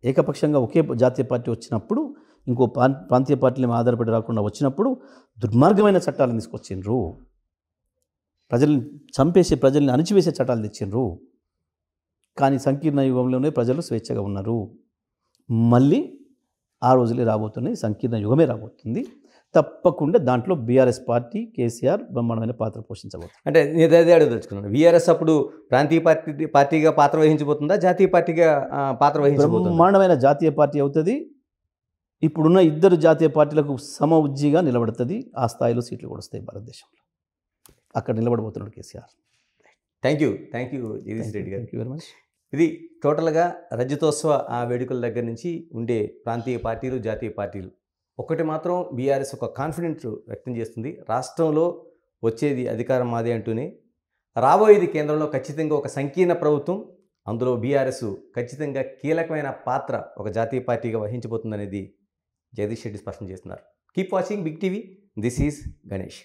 ఏకపక్షంగా ఒకే జాతీయ పార్టీ వచ్చినప్పుడు ఇంకో ప్రాంతీయ పార్టీలు ఆధారపడి రాకుండా వచ్చినప్పుడు దుర్మార్గమైన చట్టాలను తీసుకొచ్చిండ్రు. ప్రజల్ని చంపేసి ప్రజల్ని అణిచివేసే చట్టాలు తెచ్చిండ్రు. కానీ సంకీర్ణ యుగంలోనే ప్రజలు స్వేచ్ఛగా ఉన్నారు. మళ్ళీ ఆ రోజులే రాబోతున్నాయి, సంకీర్ణ యుగమే రాబోతుంది. తప్పకుండా దాంట్లో బీఆర్ఎస్ పార్టీ, కేసీఆర్ బ్రహ్మాండమైన పాత్ర పోషించబోతుంది.
అంటే నేను అదే అడగదలుచుకున్నాను, బీఆర్ఎస్ అప్పుడు ప్రాంతీయ పార్టీగా పాత్ర వహించబోతుందా, జాతీయ పార్టీగా పాత్ర వహించబోతుందా?
బ్రహ్మాండమైన జాతీయ పార్టీ అవుతుంది. ఇప్పుడున్న ఇద్దరు జాతీయ పార్టీలకు సమ ఉజ్జీగా నిలబడుతుంది. ఆ స్థాయిలో సీట్లు కూడా వస్తాయి భారతదేశంలో. అక్కడ నిలబడబోతున్నాడు కేసీఆర్.
థ్యాంక్ యూ జగదీష్ రెడ్డి గారు.
Thank you very much.
ఇది టోటల్గా రజతోత్సవ వేడుకల దగ్గర నుంచి ఉండే ప్రాంతీయ పార్టీలు, జాతీయ పార్టీలు. ఒకటి మాత్రం బీఆర్ఎస్ ఒక కాన్ఫిడెంట్ వ్యక్తం చేస్తుంది, రాష్ట్రంలో వచ్చేది అధికారం మాదే అంటూనే. రాబోయేది కేంద్రంలో ఖచ్చితంగా ఒక సంకీర్ణ ప్రభుత్వం, అందులో బీఆర్ఎస్ ఖచ్చితంగా కీలకమైన పాత్ర ఒక జాతీయ పార్టీగా వహించబోతుందనేది జగదీష్ రెడ్డి స్పష్టం చేస్తున్నారు. Keep watching Big TV. This is Ganesh.